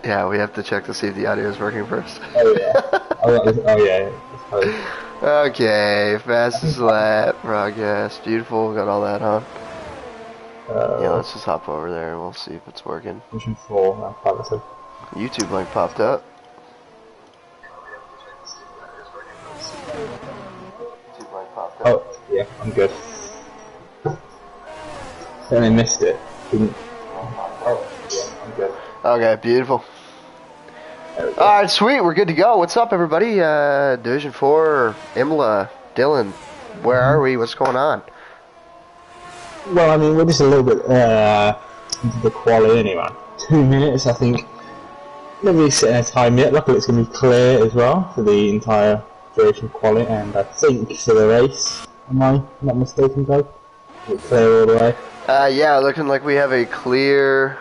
Yeah, we have to check to see if the audio is working first. Oh yeah. Oh yeah. Okay, fastest lap, broadcast, beautiful, got all that on. Yeah, let's just hop over there and we'll see if it's working. Mission 4, that's YouTube link popped up. Oh, yeah, I'm good. I only missed it. Oh, yeah, I'm good. Okay, beautiful. Alright, sweet, we're good to go. What's up, everybody? Division 4, Imola, Dylan, where are we? What's going on? Well, I mean, we're just a little bit into the quali anyway. 2 minutes, I think. Nobody's setting a time yet. Luckily, it's going to be clear as well for the entire duration of quali, and I think for the race. Am I not mistaken, Doug? Is it clear all the way? Yeah, looking like we have a clear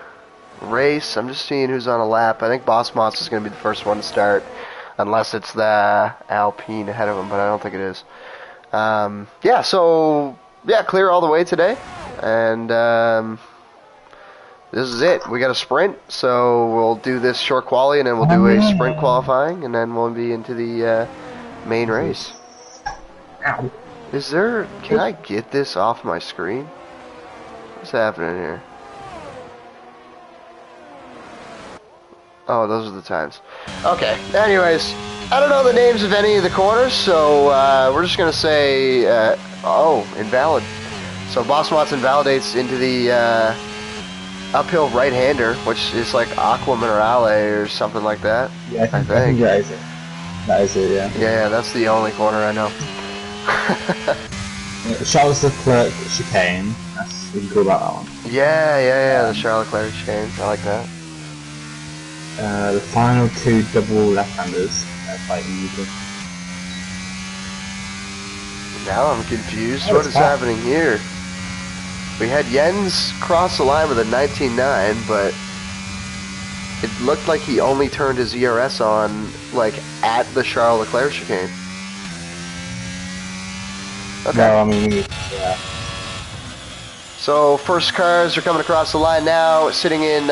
race. I'm just seeing who's on a lap. I think Boss Moss is going to be the first one to start, unless it's the Alpine ahead of him, but I don't think it is. Yeah, so, yeah, clear all the way today, and this is it. We got a sprint, so we'll do this short quali, and then we'll do a sprint qualifying, and then we'll be into the main race. Ow. Is there... Can I get this off my screen? What's happening here? Oh, those are the times. Okay, anyways, I don't know the names of any of the corners, so we're just going to say... oh, invalid. So Boss Mott's invalidates into the uphill right-hander, which is like Aqua Minerale or something like that. Yeah, I think that is it. That is it, yeah. Yeah, that's the only corner I know. Charles Leclerc chicane. That's really cool about that one. Yeah, the Charles Leclerc chicane. I like that. The final 2 double left-handers fighting easily. Now I'm confused. What is happening here? We had Jens cross the line with a 19.9, but it looked like he only turned his ERS on, like, at the Charles Leclerc chicane. Okay. No, I mean, yeah. So, first cars are coming across the line now. Sitting in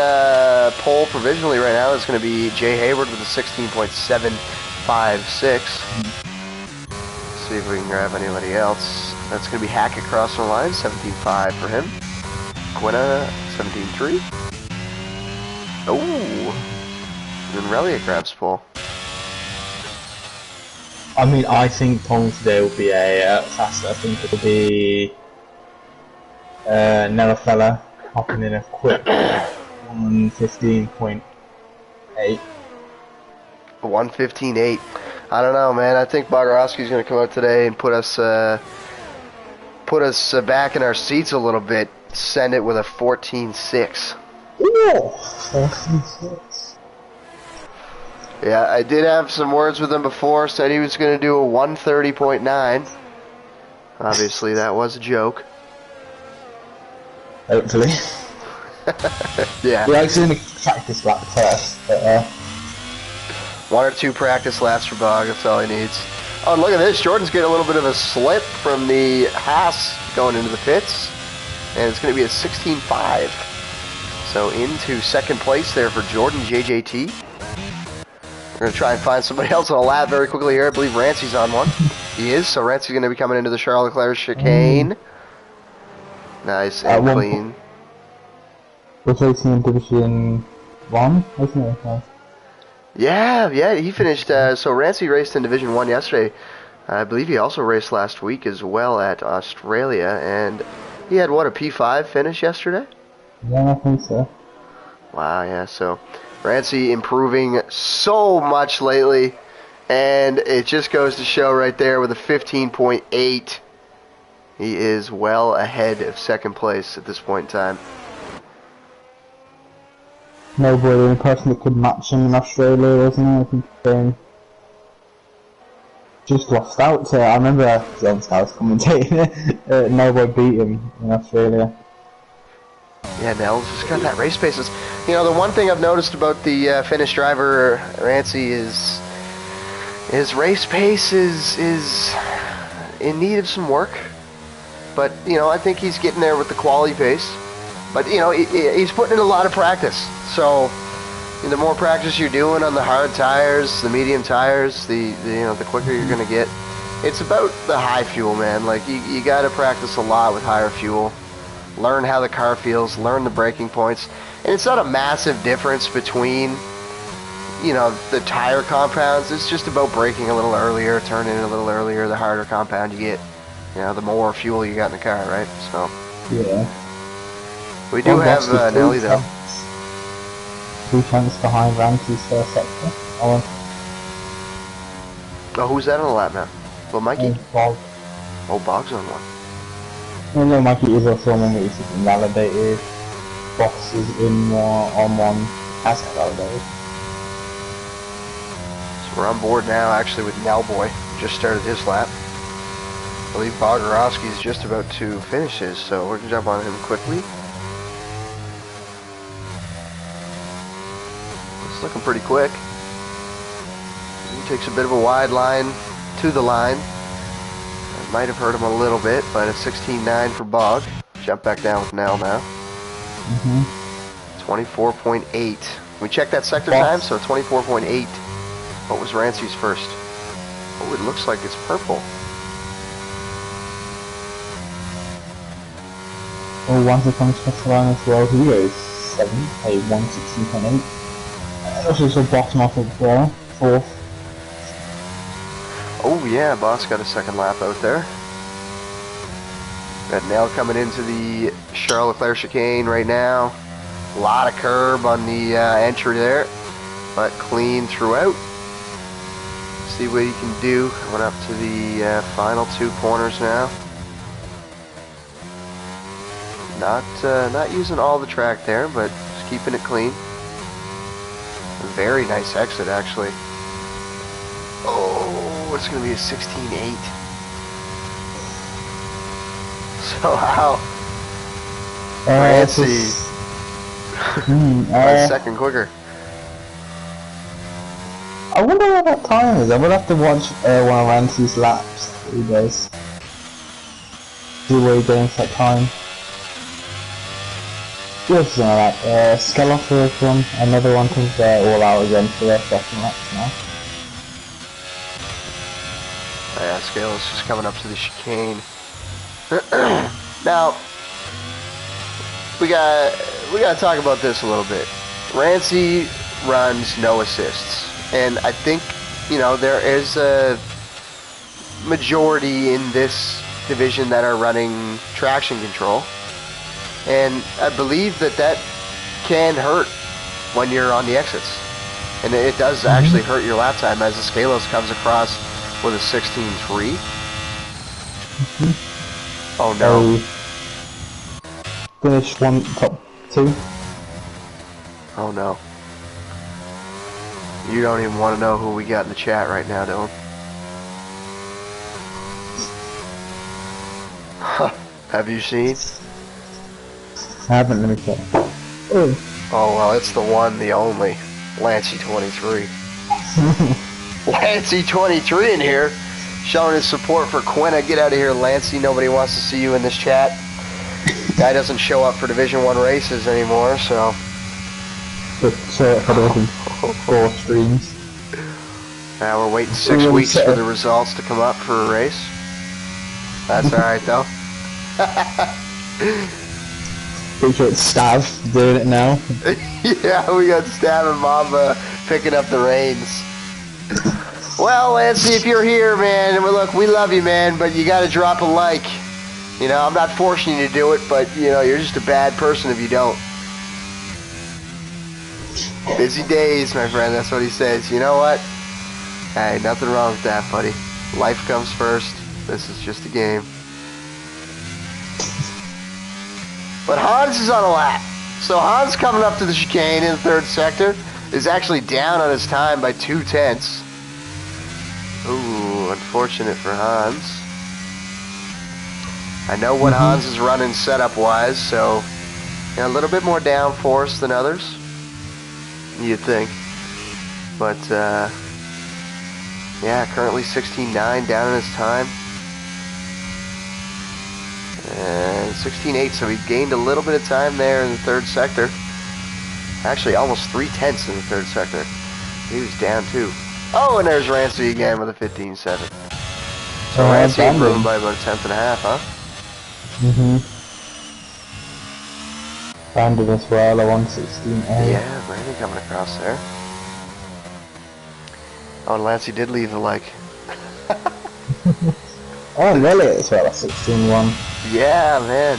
pole provisionally right now is going to be Jay Hayward with a 16.756. See if we can grab anybody else. That's going to be Hackett crossing the line, 17.5 for him. Quina, 17.3. Oh, and Relia grabs pole. I mean, I think Tom today will be a faster. I think it'll be Nerafella hopping in a quick 1:15.8. 1:15.8. I don't know, man. I think Bogorowski's going to come out today and put us back in our seats a little bit. Send it with a 14.6. Ooh, 14.6. Yeah, I did have some words with him before. Said he was going to do a 1:30.9. Obviously, that was a joke. Hopefully. Yeah. We're actually going to practice lap first, but 1 or 2 practice laps for Bog, that's all he needs. Oh, and look at this. Jordan's getting a little bit of a slip from the Haas going into the pits. And it's going to be a 16.5. So into second place there for Jordan JJT. We're going to try and find somebody else on a lap very quickly here. I believe Rancy's on one. He is, so Rancy's going to be coming into the Charles Leclerc chicane. Nice and clean. We're facing in Division 1, isn't it? Yeah, he finished, so Rancy raced in Division 1 yesterday. I believe he also raced last week as well at Australia, and he had, what, a P5 finish yesterday? Yeah, I think so. Wow, yeah, so Rancy improving so much lately, and it just goes to show right there with a 15.8. He is well ahead of second place at this point in time. No boy, the only person that could match him in Australia, wasn't he? I think just lost out to, I remember I was commentating, no boy beat him in Australia. Yeah, Nels just got that race pace. You know, the one thing I've noticed about the Finnish driver, Rancy, is his race pace is in need of some work. But, you know, I think he's getting there with the quality pace. But, you know, he's putting in a lot of practice. So, the more practice you're doing on the hard tires, the medium tires, the quicker you're gonna get. It's about the high fuel, man. Like you gotta practice a lot with higher fuel. Learn how the car feels, learn the braking points. And it's not a massive difference between, the tire compounds. It's just about braking a little earlier, turning a little earlier. The harder compound you get, the more fuel you got in the car, right? So. Yeah. We do have Nelly though. 3 tenths behind Ramsey's first sector. Oh, who's that on the lap now? Well, Mikey? Bog. Oh, Bog's on one. Well, no, Mikey is also on one, but he's invalidated. Box is on one, has invalidated. So we're on board now, actually, with Nellboy. Just started his lap. I believe Bogorowski's just about to finish his, so we're going to jump on him quickly. It's looking pretty quick. He takes a bit of a wide line to the line. I might have hurt him a little bit, but it's 16.9 for Bog. Jump back down with Nell now. 24.8. We check that sector time, so 24.8. What was Rancy's first? Oh, it looks like it's purple. Oh, once it comes to line as well, he goes 7, a 116.8. Also bottom off as well, 4th. Oh yeah, Boss got a second lap out there. Got Nell coming into the Charles Leclerc chicane right now. A lot of curb on the entry there, but clean throughout. See what he can do. Coming up to the final 2 corners now. Not using all the track there, but just keeping it clean. A very nice exit, actually. Oh, it's going to be a 16.8. So how? Rancy. By a second quicker. I wonder what that time is. I would have to watch one of Rancy's laps that he does. See where he gains that time. Yes, like Skeloff first one, another one because they're all out again for their second laps now. Yeah, Skeloff's just coming up to the chicane. Now, we gotta talk about this a little bit. Rancy runs no assists, and I think there is a majority in this division that are running traction control. And I believe that can hurt when you're on the exits. And it does actually hurt your lap time as the Skelos comes across with a 16.3. Oh no. Finished top 2. Oh no. You don't even want to know who we got in the chat right now, Dylan. Have you seen? I haven't, let me check. Oh well, it's the one, the only. Lancey23. Lancey23 in here, showing his support for Quinna. Get out of here, Lancey. Nobody wants to see you in this chat. Guy doesn't show up for Division 1 races anymore, so. But show up for the 4 streams. Now we're waiting 6 weeks for the results to come up for a race. That's alright though. Pretty sure it's Stav doing it now. Yeah, we got Stav and Mamba picking up the reins. Well, Lancey, if you're here, man, look, we love you, man, but you gotta drop a like. I'm not forcing you to do it, but, you're just a bad person if you don't. Busy days, my friend, that's what he says. You know what? Hey, nothing wrong with that, buddy. Life comes first. This is just a game. But Hans is on a lap. So Hans coming up to the chicane in the 3rd sector is actually down on his time by 2 tenths. Ooh, unfortunate for Hans. I know what Hans is running setup-wise, so a little bit more downforce than others, you'd think. But, yeah, currently 16.9 down in his time. And 16.8, so he gained a little bit of time there in the 3rd sector. Actually, almost 3/10 in the third sector. He was down too. Oh, and there's Rancy again with a 15.7. So Rancy improving by about a 10.5, huh? Brandon as well, a 116A. Yeah, Brandon coming across there. Oh, and Lancey did leave the like. Oh, and Elliot as well, a 16-1. Yeah, man.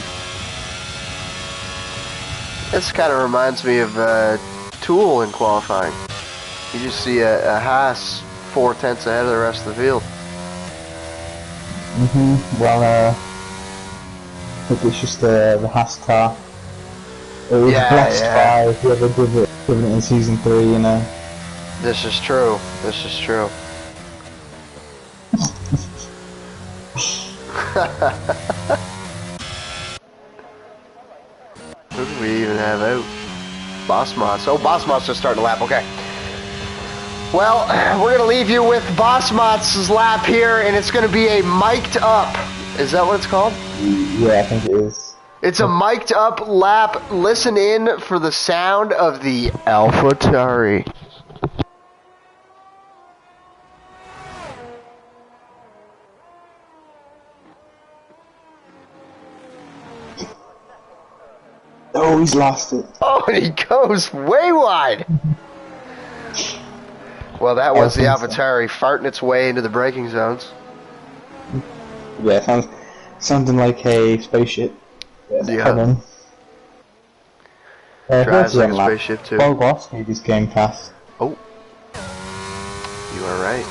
This kind of reminds me of Tool in qualifying. You just see a Haas 4/10 ahead of the rest of the field. Well, I think it's just the Haas car. It was the last 5, whoever given it in season 3, you know. This is true. This is true. Who do we even have out? Boss Moss. Oh, Boss Moss just starting a lap. Okay. Well, we're going to leave you with Boss Moss's lap here, and it's going to be a mic'd up. Is that what it's called? Yeah, I think it is. It's a mic'd up lap. Listen in for the sound of the AlphaTauri. Oh, he's lost it. Oh, and he goes way wide. Well, that was the AlphaTauri farting its way into the braking zones. Yeah, sounding like a spaceship. Yeah. Drives like a spaceship too. Bogowski just came past. Oh. You are right.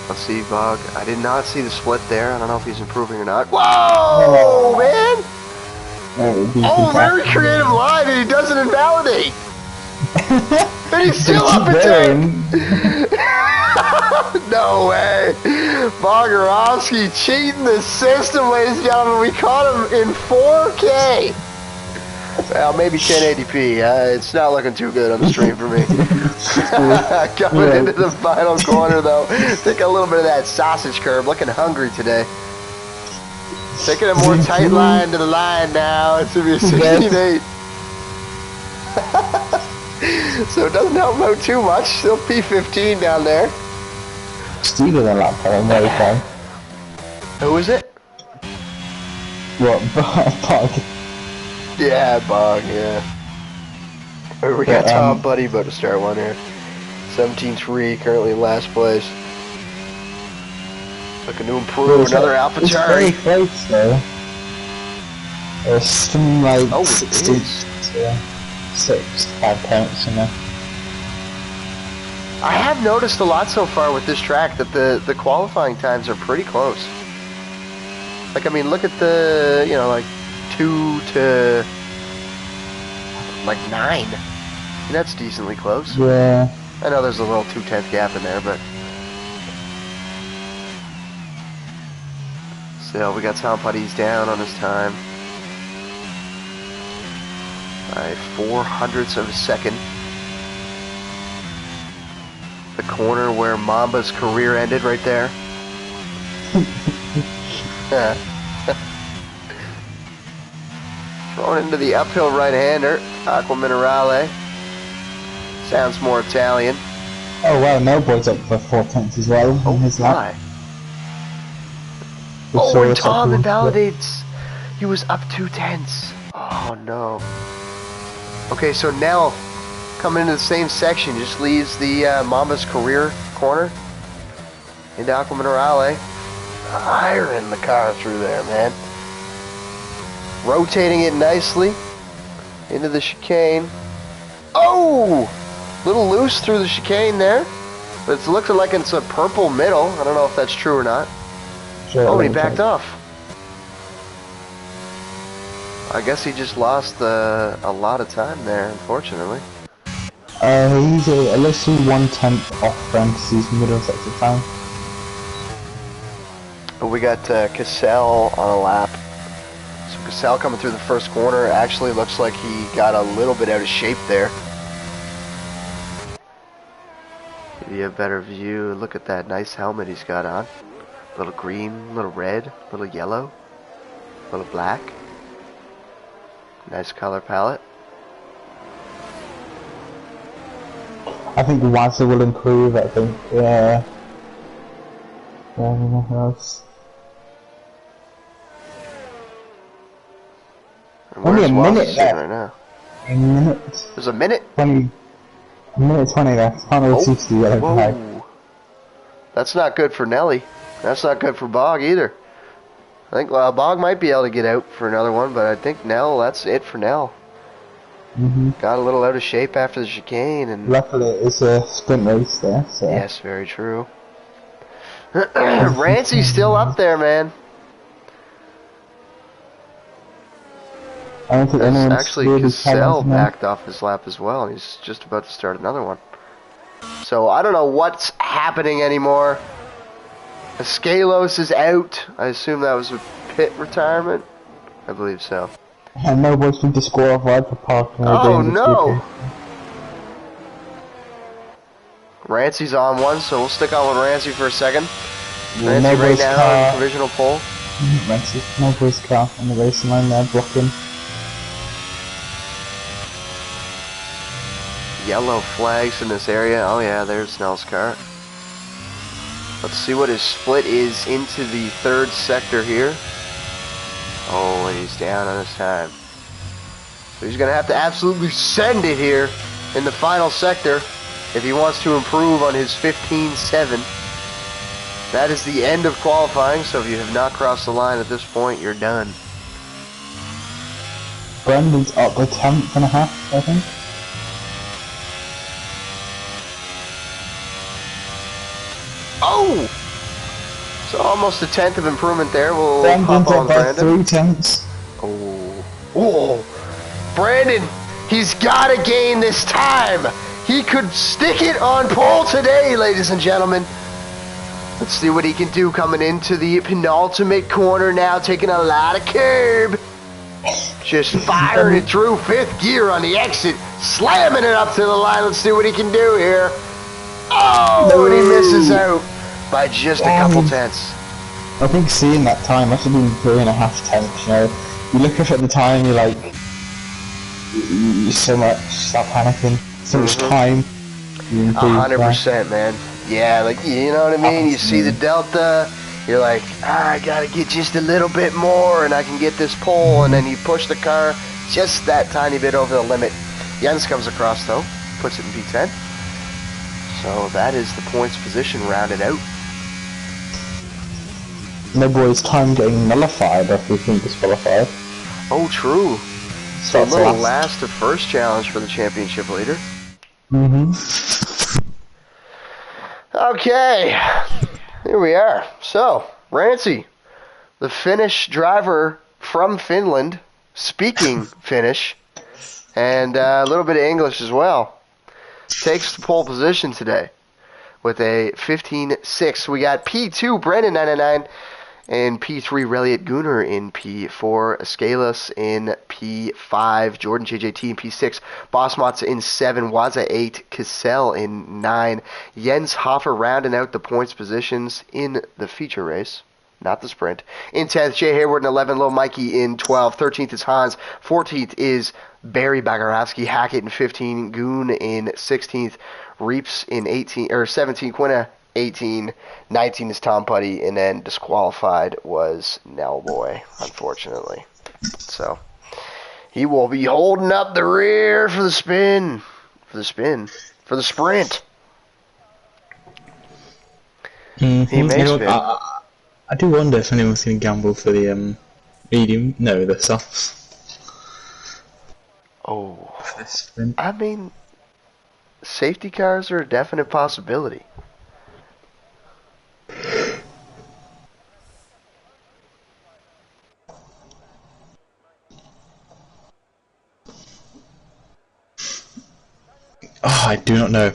Let's see, Bog. I did not see the split there. I don't know if he's improving or not. Whoa, man! Oh, very creative line, and he doesn't invalidate. And he's still up a tank. No way. Bogorowski cheating the system, ladies and gentlemen. We caught him in 4K. Well, maybe 1080p. It's not looking too good on the stream for me. Coming into the final corner, though. Take a little bit of that sausage curve. Looking hungry today. Taking a more tight line to the line now. It's going to be a 16.8. So it doesn't help him out too much. Still P15 down there. Stealing a lap time, very fun. Who is it? What, Bog? Yeah, Bog, yeah. We got Tom Buddy about to start one here. 17.3, currently in last place. Looking to improve. Another AlphaTauri. It's very close, though. There's some, like, 5 points in there. I have noticed a lot so far with this track that the qualifying times are pretty close. Like, I mean, look at the, you know, like 2 to like 9. And that's decently close. Yeah. I know there's a little 2/10 gap in there, but still, we got Tom Putty's down on his time by 0.04 of a second. The corner where Mamba's career ended right there. Thrown into the uphill right-hander, Aqua Minerale. Sounds more Italian. Oh wow, Melbourne's up for 4/10 as well in his lap. Oh, and Tom invalidates. He was up 2/10. Oh no. Okay, so now coming into the same section, just leaves the Mamba's career corner into Aqua Minerale. Firing the car through there, man. Rotating it nicely into the chicane. Oh! Little loose through the chicane there. But it's looking like it's a purple middle. I don't know if that's true or not. Sure, oh, he backed off. I guess he just lost a lot of time there, unfortunately. He's a little 1/10 off Francis middle sector time. We got Cassell on a lap. So Cassell coming through the first corner. Actually looks like he got a little bit out of shape there. Give you a better view. Look at that nice helmet he's got on. A little green, a little red, a little yellow, a little black. Nice color palette. I think Wazza will improve. I think. Yeah. Nothing else. Only a minute left. Right now? A minute. There's a minute. 20. A minute 20 left. Can't really see the yellow flag. That's not good for Nelly. That's not good for Bog either. I think Bog might be able to get out for another one, but I think Nell, that's it for Nell. Got a little out of shape after the chicane, and luckily it's a sprint race there. So. Yes, very true. Rancy's still up there, man. I don't think anyone's actually really Cassell backed off his lap as well, and he's just about to start another one. So I don't know what's happening anymore. Escalos is out. I assume that was a pit retirement. I believe so. And nobody's been disqualified for parking. Oh no! Rancy's on one, so we'll stick on with Rancy for a second. Yeah, Rancy right now on provisional pole. Rancy, nobody's car on the racing line there, blocking. Yellow flags in this area. Oh yeah, there's Snell's car. Let's see what his split is into the third sector here. Oh, and he's down on his time. So he's going to have to absolutely send it here in the final sector if he wants to improve on his 15.7. That is the end of qualifying, so if you have not crossed the line at this point, you're done. Brendan's up a 10th and a half, I think. Oh! So almost a 10th of improvement there. We'll Brandon's hop on up by Brandon. 3/10. Oh. Oh! Brandon, he's got to gain this time. He could stick it on pole today, ladies and gentlemen. Let's see what he can do coming into the penultimate corner now, taking a lot of curb. Just firing it through 5th gear on the exit, slamming it up to the line. Let's see what he can do here. Oh, and he misses out by just a couple tenths. I think seeing that time must have been 3.5 tenths, you know. You look up at the time, you're like, you so much, stop panicking, so much time. 100%, man. Yeah, like, you know what I mean? You see the delta, you're like, I gotta get just a little bit more and I can get this pole, and then you push the car just that tiny bit over the limit. Jens comes across though, puts it in P10. So that is the points position rounded out. No boy's time getting nullified after he's been disqualified. Oh, true. So a little last to first challenge for the championship leader. Okay, here we are. So, Rancy, the Finnish driver from Finland, speaking Finnish, and a little bit of English as well, takes the pole position today with a 15.6. We got P2, Brendan 999, and P3, Reliot Gunnar in P4, Escalas in P5, Jordan JJT in P6, Bosmatz in 7, Waza 8, Cassell in 9, Jens Hofer rounding out the points positions in the feature race, not the sprint. In 10th, Jay Hayward in 11, Low Mikey in 12, 13th is Hans, 14th is Barry Bagarovsky, Hackett in 15, Goon in 16th, Reeps in 18, or 17, Quinna 18, 19 is Tom Putty, and then disqualified was Nellboy, unfortunately. So he will be holding up the rear for the sprint. He may spin. I do wonder if anyone's going to gamble for the medium, no, the softs. Oh, I mean, safety cars are a definite possibility. Oh, I do not know.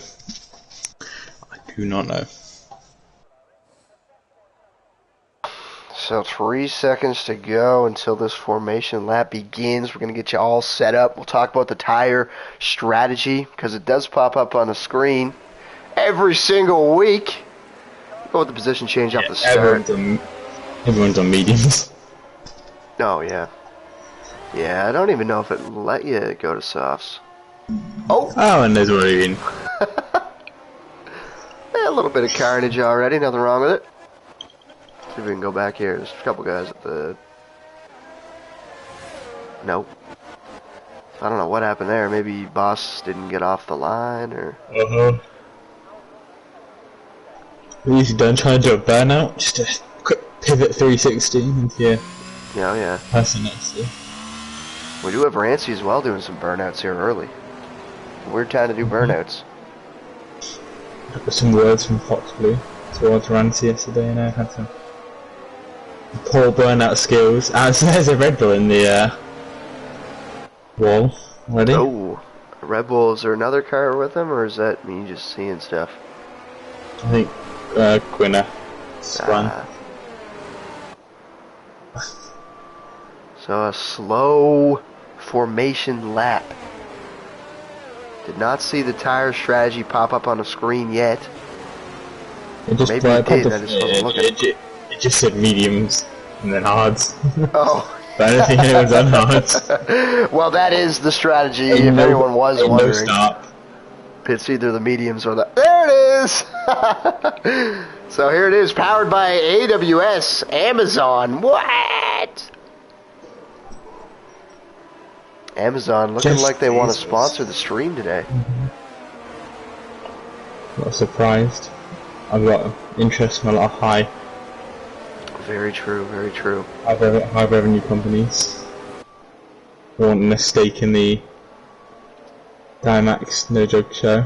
So 3 seconds to go until this formation lap begins. We're going to get you all set up. We'll talk about the tire strategy because it does pop up on the screen every single week. Go with the position change off the start. Everyone's on mediums. Oh, yeah. Yeah, I don't even know if it let you go to softs. Oh! Oh, and there's already in. little bit of carnage already, nothing wrong with it. See if we can go back here. There's a couple guys at the... Nope. I don't know what happened there. Maybe boss didn't get off the line, or... Easy done, trying to do a burnout, just a quick pivot 360 into your yeah. person next to you. We do have Rancy as well doing some burnouts here early. Weird time to do burnouts. Got some words from Fox Blue towards Rancy yesterday, and I had some poor burnout skills. And there's a Red Bull in the wall already. Oh, Red Bull, is there another car with him, or is that me just seeing stuff? I think Quinner spun. So a slow formation lap. Did not see the tire strategy pop up on the screen yet. It just Maybe it did, I just wasn't looking. It just said mediums and then hards. Oh. But I don't think anyone's on hards. Well, that is the strategy, if anyone was wondering. No stop. It's either the mediums or the... There it is! So here it is, powered by AWS, Amazon. What? Amazon looking like they want to sponsor the stream today. Not surprised. I've got interest in a lot of high Very true, very true. high revenue companies wanting a stake in the Dimax No Joke show.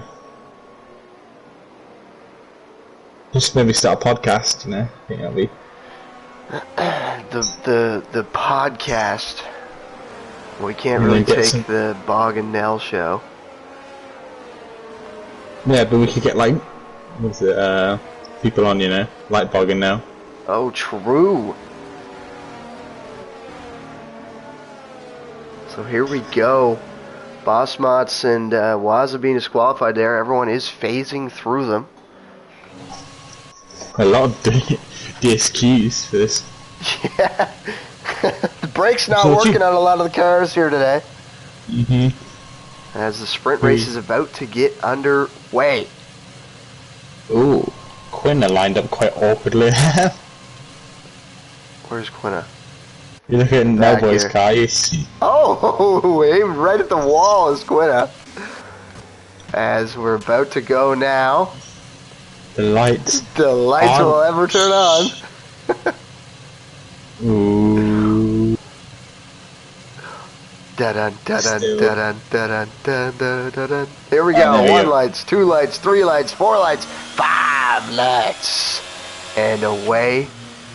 Just maybe start a podcast, you know. I think that'll be The podcast. We can't really take the Bog and Nell show. Yeah, but we could get like, what's it, people on, you know, like Bog and Nell. Oh, true. So here we go. Bossmots and Waza being disqualified there. Everyone is phasing through them. A lot of DSQs for this. Yeah. The brake's not working on a lot of the cars here today. As the sprint race is about to get underway. Ooh, Quinna lined up quite awkwardly. Where's Quinna? You look at Nellboy's car, you see. Oh, aimed right at the wall is Quinna. As we're about to go now. The lights. The lights will ever turn on. Ooh. Da-dun, da-dun, da-dun, da-dun, da-dun, da-dun. Here we go. 1 lights, 2 lights, 3 lights, 4 lights, 5 lights. And away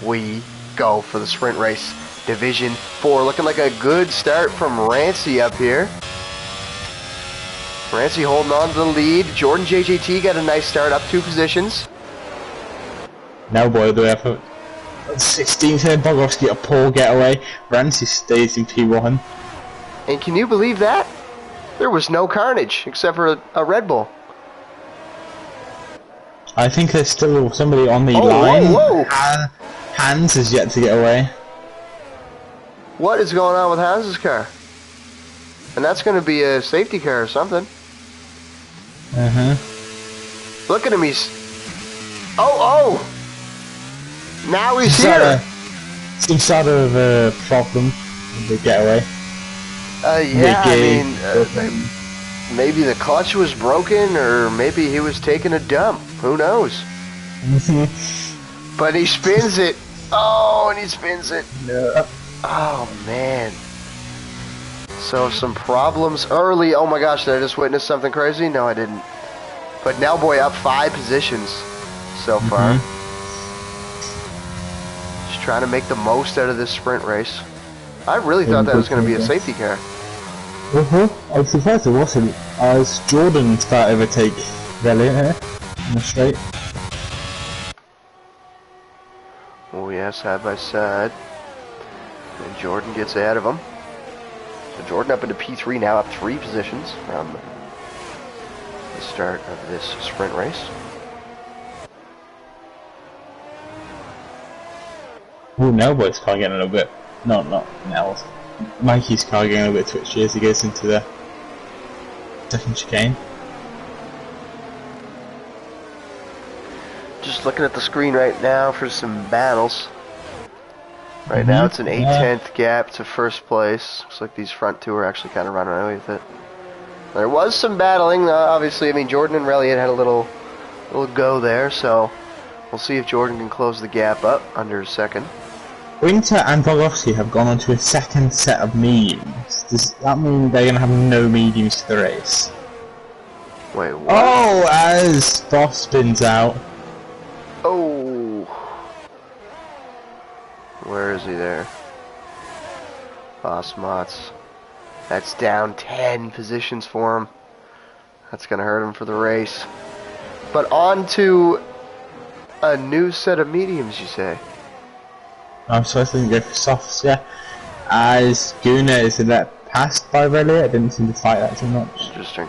we go for the sprint race. Division 4. Looking like a good start from Rancy up here. Rancy holding on to the lead. Jordan JJT got a nice start, up 2 positions. Now boy, do we have 16th here, Bogowski a poor getaway. Rancy stays in P1. And can you believe that? There was no carnage except for a Red Bull. I think there's still somebody on the line. Whoa. Hans is yet to get away. What is going on with Hans's car? And that's going to be a safety car or something. Look at him, he's... Oh! Now he's here! Some sort of problem with the getaway. Yeah, I mean, maybe the clutch was broken, or maybe he was taking a dump. Who knows? But he spins it. Oh, and he spins it. No. Oh, man. So some problems early. Oh my gosh, did I just witness something crazy? No, I didn't. But Nellboy up 5 positions so far. Just trying to make the most out of this sprint race. I really thought that was going to be a safety car. I was surprised it wasn't, as Jordan started to overtake Velli here in the straight. Oh yeah, side by side. And Jordan gets ahead of him. So Jordan up into P3 now, up 3 positions from the start of this sprint race. Ooh, Nellboy's car getting a little bit... No, not Nell's. Mikey's car getting a little bit twitchy as he goes into the second chicane. Just looking at the screen right now for some battles. Right now it's an 8/10 gap to first place. Looks like these front two are actually kind of running away with it. There was some battling, obviously. I mean, Jordan and Reliant had a little go there, so we'll see if Jordan can close the gap up under a second. Winter and Bogowski have gone on to a second set of mediums. Does that mean they're going to have no mediums for the race? Wait, what? Oh, as Boss spins out. Oh. Where is he there? Boss Mott's. That's down 10 positions for him. That's going to hurt him for the race. But on to a new set of mediums, you say? I'm supposed to go for softs, yeah. As Guna is let passed by Reliant, I didn't seem to fight that too much. Interesting.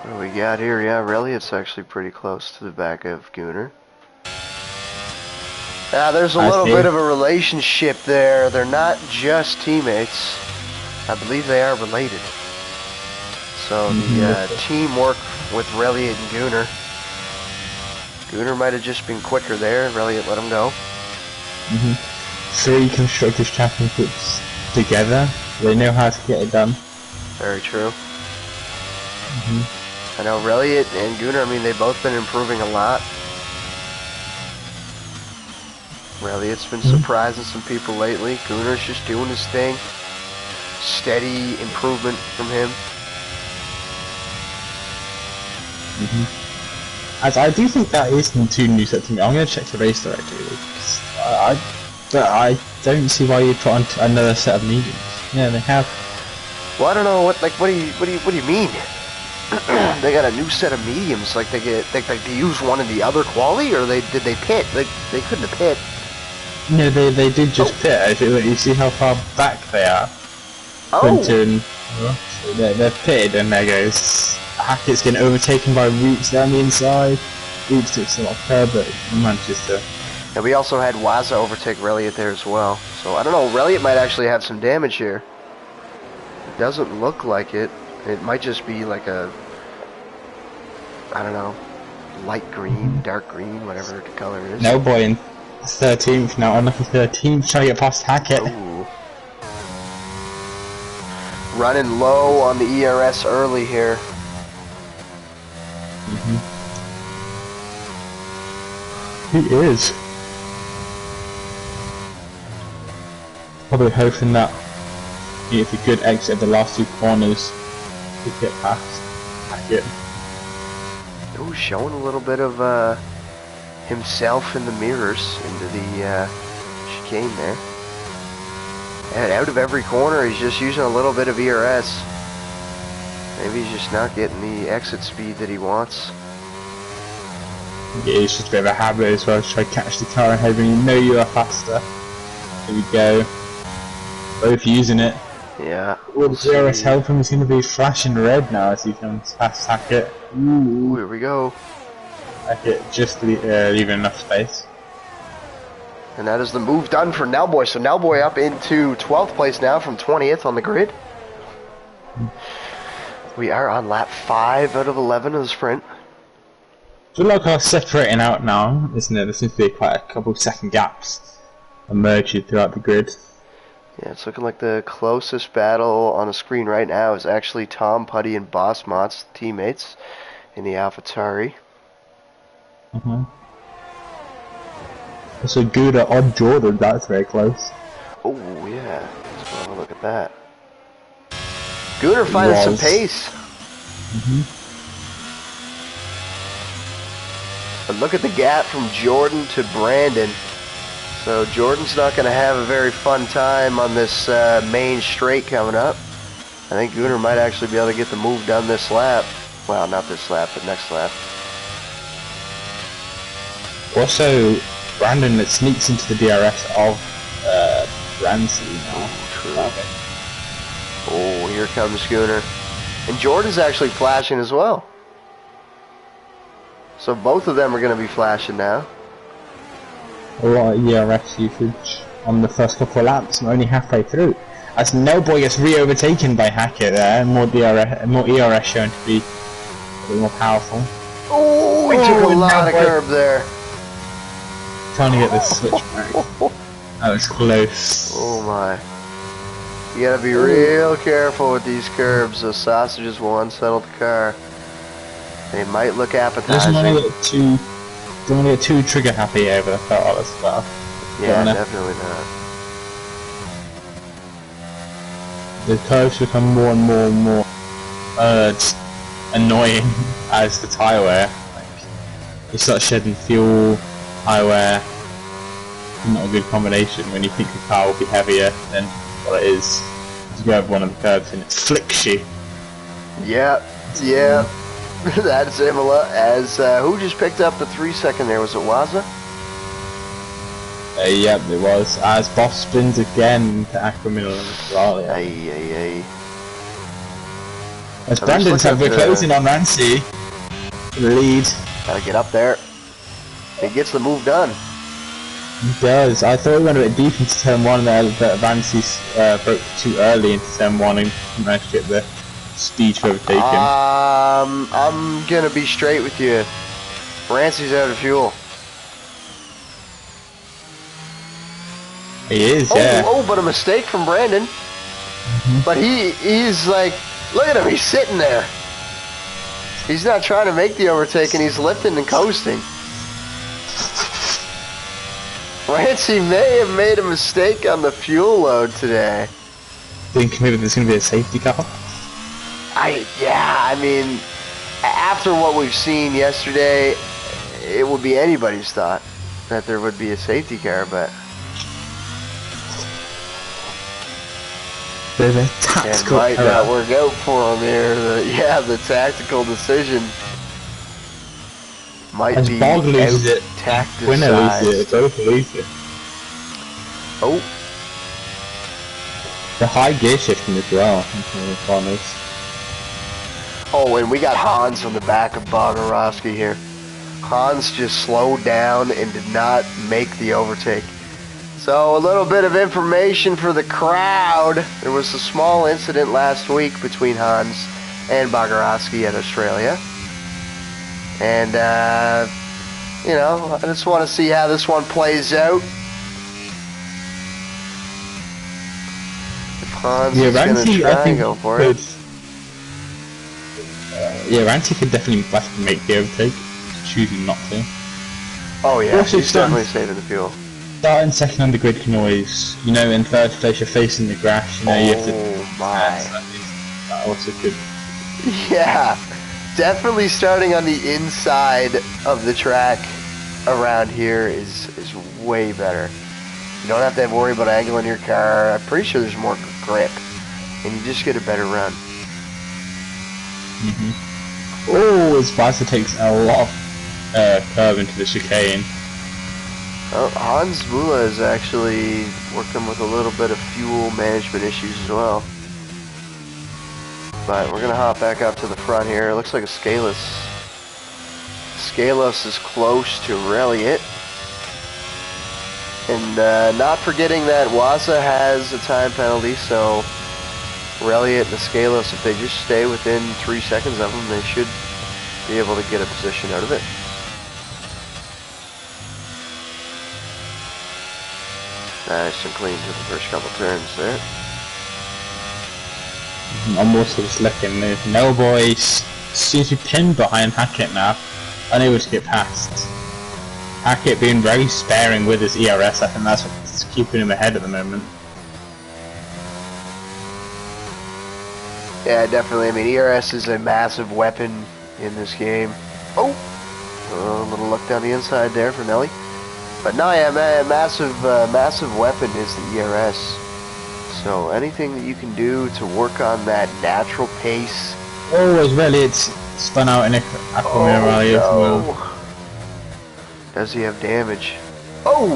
What do we got here? Yeah, Reliant's actually pretty close to the back of Gunnar. Now, there's a little bit of a relationship there. They're not just teammates. I believe they are related. So the teamwork with Reliant and Gunnar. Gunnar might have just been quicker there. Reliant let him go. 3 Constructors Championships together. They know how to get it done. Very true. I know Reliant and Gunnar, I mean, they've both been improving a lot. Reliant's been surprising some people lately. Gunnar's just doing his thing. Steady improvement from him. As I do think that is the 2 new sets to me. I'm going to check the race directory because I don't see why you'd put on another set of mediums. Yeah, they have. Well, I don't know what do you mean? They got a new set of mediums. Like they use one in the other quali, or did they pit? They couldn't have pit. No, they did just pit. You see how far back they are. Quinton, so they're pitted, and there goes Hackett's getting overtaken by Roots down the inside. Roots took some off curb, but Manchester. And we also had Waza overtake Reliant there as well. So I don't know. Reliant might actually have some damage here. It doesn't look like it. It might just be like a, I don't know, light green, dark green, whatever the color is. No boy in 13th now. Unlucky 13th, trying to get past Hackett. Ooh. Running low on the ERS early here. He is. Probably hoping that it's a good exit of the last 2 corners to get past Hackett. Ooh, showing a little bit of himself in the mirrors into the chicane there. And out of every corner, he's just using a little bit of ERS. Maybe he's just not getting the exit speed that he wants. Yeah, it's just a bit of a habit as well to try to catch the car ahead when you know you are faster. Here we go. Both using it. Yeah. Will ERS help him? He's going to be flashing red now as he comes past Hackett. Ooh, here we go. Hackett just leaving enough space. And that is the move done for Nowboy. So Nowboy up into 12th place now from 20th on the grid. We are on lap 5 out of 11 of the sprint. I feel like we're separating out now, isn't it? There seems to be quite a couple of second gaps emerging throughout the grid. Yeah, it's looking like the closest battle on the screen right now is actually Tom Putty and Boss Mott's teammates in the AlphaTauri. So Gouda on Jordan, that's very close. Oh yeah, let's go have a look at that. Gunnar finding some pace. But look at the gap from Jordan to Brandon. So Jordan's not going to have a very fun time on this main straight coming up. I think Gunnar might actually be able to get the move done this lap. Well, not this lap, but next lap. Also, Brandon that sneaks into the DRS of Ramsey now. True. Oh, here comes Gunnar. And Jordan's actually flashing as well. So both of them are going to be flashing now. A lot of ERS usage on the first couple of laps. I'm only halfway through. As Noboy gets re-overtaken by Hackett there, more ERS shown to be a bit more powerful. Oh, he took a lot of Noboy curb there. trying to get this switch back. That was close. Oh my. You gotta be real careful with these curbs. Those sausages will unsettle the car. They might look appetizing. Don't want to get too trigger happy over the throttle stuff. Yeah, definitely not. The curves become more and more and more annoying as the tyre wear. Like, you start shedding fuel, tyre wear. Not a good combination when you think the car will be heavier than what it is. You go over one of the curves and it flicks you. Yeah. That's Imola. As who just picked up the 3-second there? Was it Waza? Yep, it was. As Boss spins again to Aquamil and Australia. As Brandon's closing on Nancy. The lead. Gotta get up there. He gets the move done. He does. I thought he went a bit deep into turn 1 there, but Nancy broke too early into turn 1 and managed to get the speed to overtake him. I'm gonna be straight with you. Rancy's out of fuel. He is, yeah. Oh, but a mistake from Brandon. But he's like, look at him, he's sitting there. He's not trying to make the overtake, and he's lifting and coasting. Rancy may have made a mistake on the fuel load today. Think maybe there's going to be a safety car? I mean, after what we've seen yesterday, it would be anybody's thought that there would be a safety car, but... Bit of a tactical it might not work out for him here. The tactical decision might be Bog loses it, Winner loses it, both lose it. Oh. The high gear shifting as well. Oh, and we got Hans on the back of Bogorowski here. Hans just slowed down and did not make the overtake. So a little bit of information for the crowd. There was a small incident last week between Hans and Bogorowski at Australia. And, you know, I just want to see how this one plays out. If Hans is going to try and go for it. Yeah, Ranty could definitely make the overtake, choosing not to. Oh yeah, he's definitely saving the fuel. Starting second on the grid can always, you know, in third place you're facing the grass, you know, you have to... That also could... Yeah, definitely starting on the inside of the track around here is way better. You don't have to worry about angle in your car. I'm pretty sure there's more grip, and you just get a better run. Oh, his Spicer takes a lot of curve into the chicane. Oh, Hans Mula is actually working with a little bit of fuel management issues as well. But we're going to hop back up to the front here. It looks like a Scalos. Scalos is close to Reliot. And not forgetting that Waza has a time penalty, so Reliot and the Scalos, if they just stay within 3 seconds of them, they should be able to get a position out of it. Nice and clean to the first couple turns there. I'm also just looking at Noboy seems to be pinned behind Hackett now, unable to get past. Hackett being very sparing with his ERS, I think that's what's keeping him ahead at the moment. Yeah, definitely. I mean, ERS is a massive weapon in this game. Oh! A little look down the inside there for Nelly. But no, yeah, massive weapon is the ERS. So anything that you can do to work on that natural pace. Oh, as well, it's spun out in Aquaman Rally as well. Does he have damage? Oh!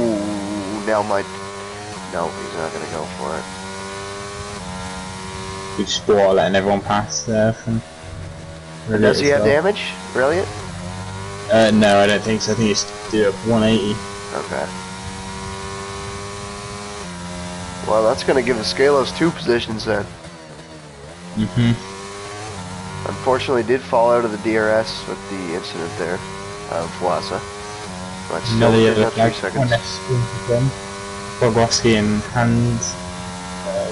Now might... No, he's not going to go for it. Good sport, letting everyone pass there. Does he have damage? Brilliant? No, I don't think so. I think he's due up 180. Okay. Well, that's going to give Escalos 2 positions then. Unfortunately, did fall out of the DRS with the incident there of Waza. But still looking at 3 seconds. Bogowski and Hand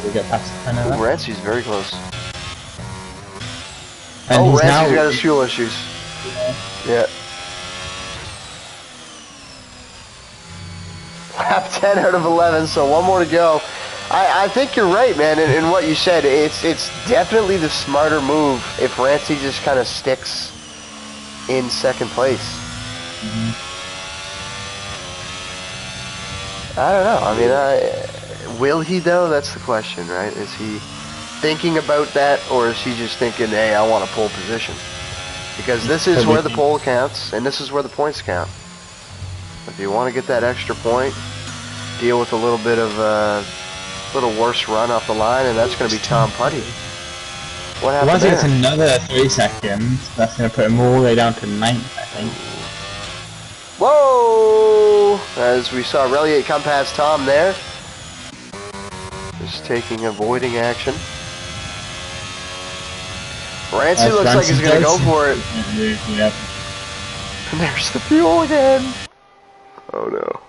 will get past Canada. Ranci's very close. And oh, Ranci's got his fuel issues. Yeah. Lap 10 out of 11, so one more to go. I think you're right, man, in what you said. It's definitely the smarter move if Ranci just kind of sticks in second place. I don't know. I mean, will he, though? That's the question, right? Is he thinking about that, or is he just thinking, hey, I want a pole position? Because this is where the pole counts, and this is where the points count. If you want to get that extra point, deal with a little bit of little worse run off the line, and that's going to be Tom Putty. What happened Once there? it's another 3 seconds, that's going to put him all the way down to 9th, I think. Whoa! As we saw Reliate come past Tom there. Just avoiding action. Ranci looks like he's going to go for it. Yep. And there's the fuel again. Oh no.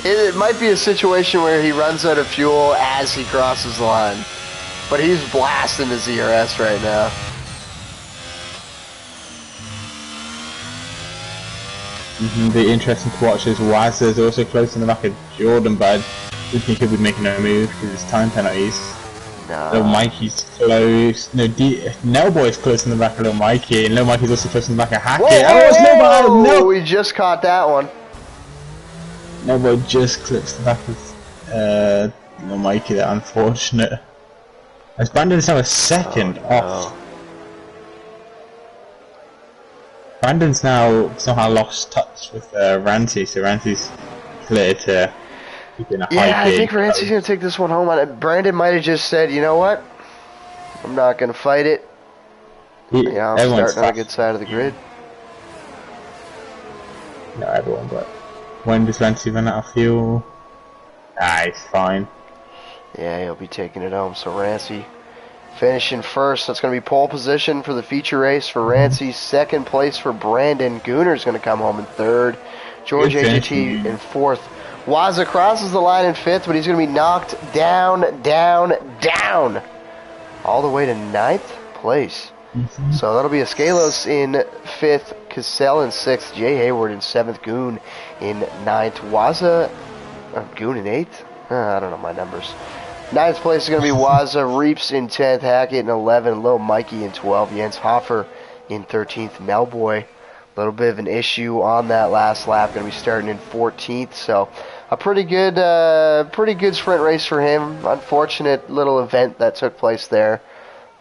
It might be a situation where he runs out of fuel as he crosses the line. But he's blasting his ERS right now. Be interesting to watch as Waz is also close in the back of Jordan, but I don't think he'll be making a move because it's time penalties. Nah. Little Mikey's close. No, Nellboy's close in the back of Little Mikey, and Little Mikey's also close in the back of Hackett. Whoa, it's Nellboy! No! We just caught that one. Nellboy just clips the back of Little Mikey there, unfortunate. As Brandon's now a second off. Brandon's now somehow lost touch with Ranci, so Ranci's clear to keep in a high gauge. Yeah, I think Ranci's going to take this one home. Brandon might have just said, you know what? I'm not going to fight it. Yeah, I'm starting on a good side of the grid. Not everyone, but when does Ranci run out of fuel? Ah, he's fine. Yeah, he'll be taking it home. So Ranci finishing first. That's going to be pole position for the feature race for Ranci. Second place for Brandon. Gooner's going to come home in third. George AGT in fourth. Waza crosses the line in fifth, but he's going to be knocked down, all the way to ninth place. So that'll be Escalos in fifth, Cassell in sixth, Jay Hayward in seventh, Goon in ninth, Waza, Goon in eighth? I don't know my numbers. Ninth place is going to be Waza, Reeps in 10th, Hackett in 11, Lil Mikey in 12, Jens Hoffer in 13th, Melboy. A little bit of an issue on that last lap, going to be starting in 14th, so a pretty good sprint race for him. Unfortunate little event that took place there,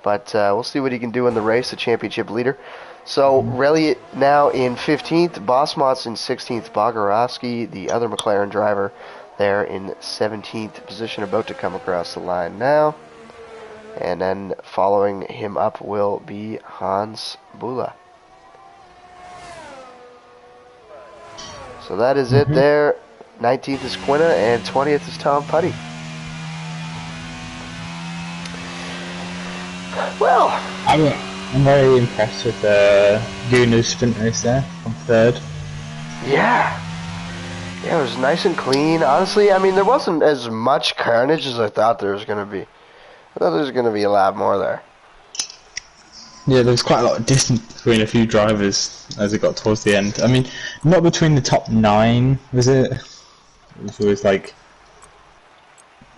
but we'll see what he can do in the race, the championship leader. So Reliot now in 15th, Bosmots in 16th, Bogarowski, the other McLaren driver, there in 17th position, about to come across the line now. And then following him up will be Hans Bula. So that is it there. 19th is Quinna and 20th is Tom Putty. Well, I'm very impressed with Gooner's sprint race there from third. Yeah. Yeah, it was nice and clean. Honestly, I mean, there wasn't as much carnage as I thought there was going to be. I thought there was going to be a lot more there. Yeah, there was quite a lot of distance between a few drivers as it got towards the end. I mean, not between the top 9, was it? It was like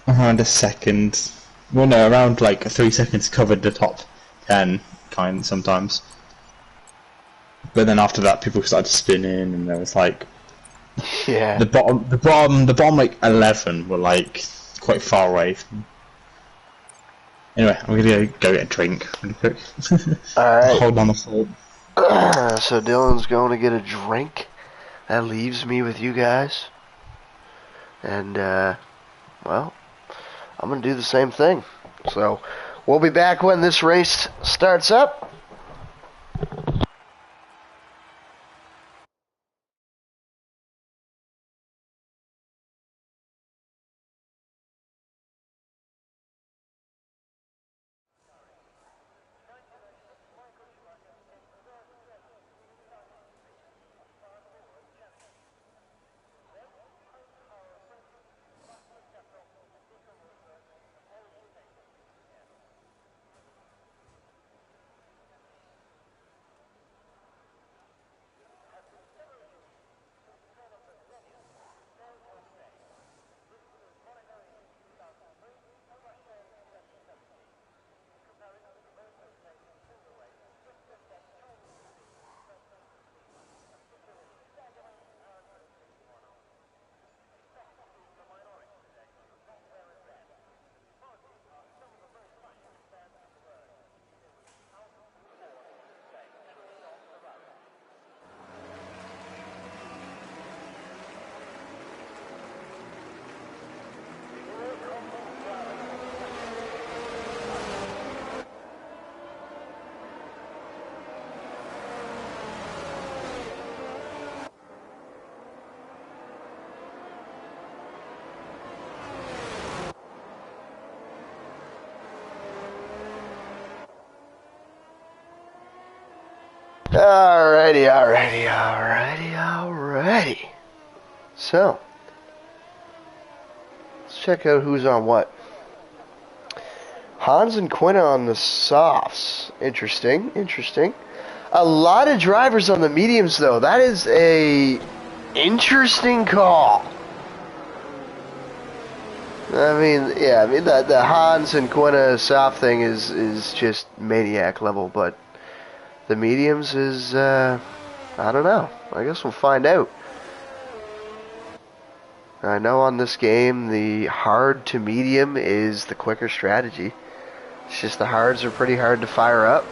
around a second. Well, no, around like 3 seconds covered the top 10, kind sometimes. But then after that, people started spinning, and there was like, yeah, the bottom like 11 were like quite far away. Anyway, I'm gonna go get a drink really quick. Alright. Hold on the phone. So Dylan's going to get a drink. That leaves me with you guys. And, well, I'm going to do the same thing. So, we'll be back when this race starts up. Alrighty. So, let's check out who's on what. Hans and Quina on the softs. Interesting. A lot of drivers on the mediums, though. That is a interesting call. I mean, the Hans and Quina soft thing is just maniac level, but the mediums is, I don't know. I guess we'll find out. I know on this game, the hard to medium is the quicker strategy. It's just the hards are pretty hard to fire up.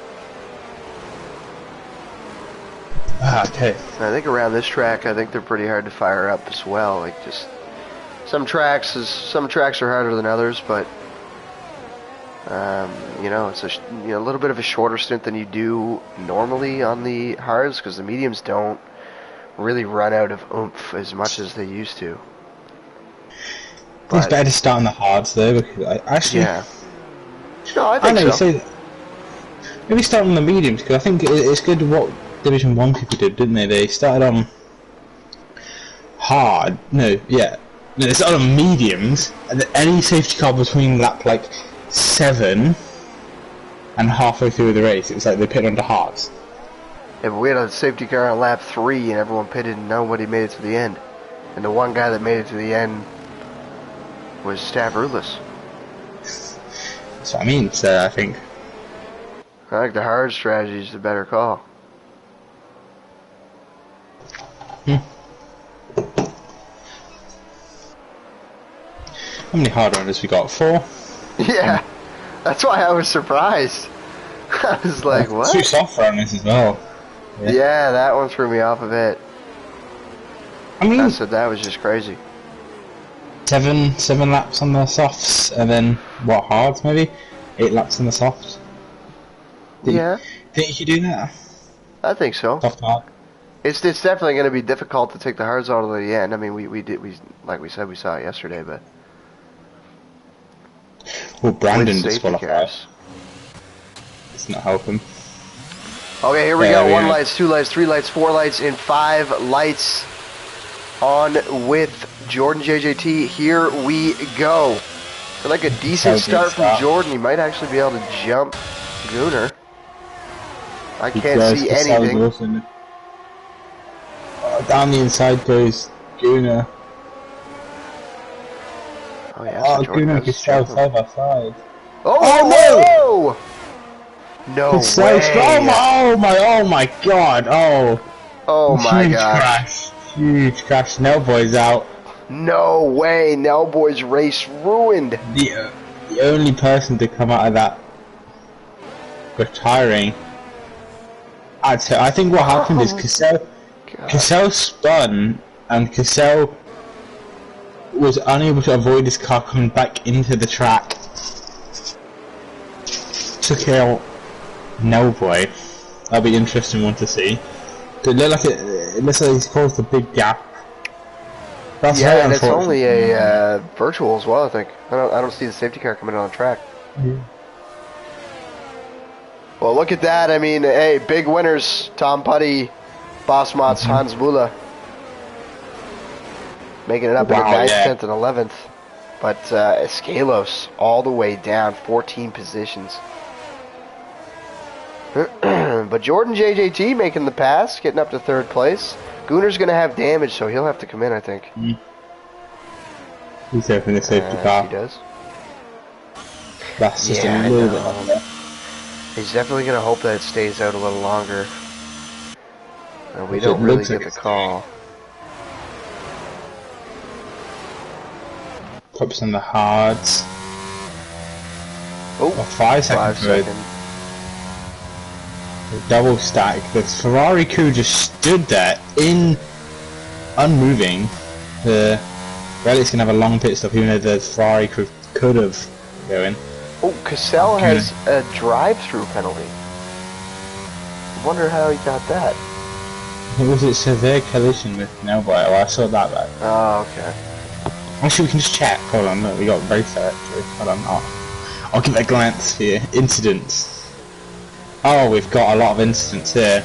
Okay. I think around this track, I think they're pretty hard to fire up as well. Like just some tracks are harder than others, but it's a little bit of a shorter stint than you do normally on the hards because the mediums don't really run out of oomph as much as they used to. It's better to start on the hards though, because yeah. No, I think so. Maybe start on the mediums because I think it's good what Division 1 people did, didn't they? They started on hard. No, they started on mediums, and any safety car between lap like 7 and halfway through the race, it was like they pitted onto hards. Yeah, but we had a safety car on lap 3, and everyone pitted, and nobody made it to the end. And the one guy that made it to the end was Stavroulis. That's what I mean, so I think the hard strategy is the better call. How many hard runners we got? 4? Yeah, that's why I was surprised. I was like, what? 2 soft runners as well. Yeah, that one threw me off a bit. I mean, that was just crazy. 7 laps on the softs, and then hards maybe 8 laps on the softs. Think you could do that? I think so. Soft hard. It's definitely going to be difficult to take the hards all the way to the end. I mean, we like we said, we saw it yesterday, but well, Brandon disqualified. It's not helping. Okay, here we go. 1 lights, 2 lights, 3 lights, 4 lights, and 5 lights on with Jordan JJT. Here we go. For like a decent start from Jordan, he might actually be able to jump Gunnar. I can't see anything. Down the inside goes Gunnar. Oh yeah, so Gunnar can side by side. Oh no! No way! Oh my god! Oh my god! Huge crash! Nell Boy's out. No way! Nell Boy's race ruined. The only person to come out of that retiring. I think what happened is Cassell spun, and Cassell was unable to avoid his car coming back into the track. Took out Nell Boy. That'll be an interesting one to see. It looks like he's caused a big gap. That's and it's only a virtual as well. I think I don't see the safety car coming on the track. Yeah. Well, look at that. I mean, hey, big winners. Tom Putty, Boss Mott's Hans Müller. Making it up into 9th, 10th, and 11th. But Escalos all the way down, 14 positions. But Jordan JJT making the pass, getting up to 3rd place. Gunnar's going to have damage, so he'll have to come in, I think. He's opening the safety car. He does. That's just a little bit longer. He's definitely going to hope that it stays out a little longer. And we don't really get the call. Pops on the hards. Oh, 5 seconds. Double stack. The Ferrari crew just stood there unmoving. The Relic's gonna have a long pit stop, even though the Ferrari crew could have going. Oh, Cassell has a drive-through penalty. I wonder how he got that. Was it severe collision with Nelboy? Oh, I saw that back. Oh, okay. Actually, we can just check. Hold on, look, we got race there actually. Hold on, I'll give it a glance here. Incidents. Oh, we've got a lot of incidents here.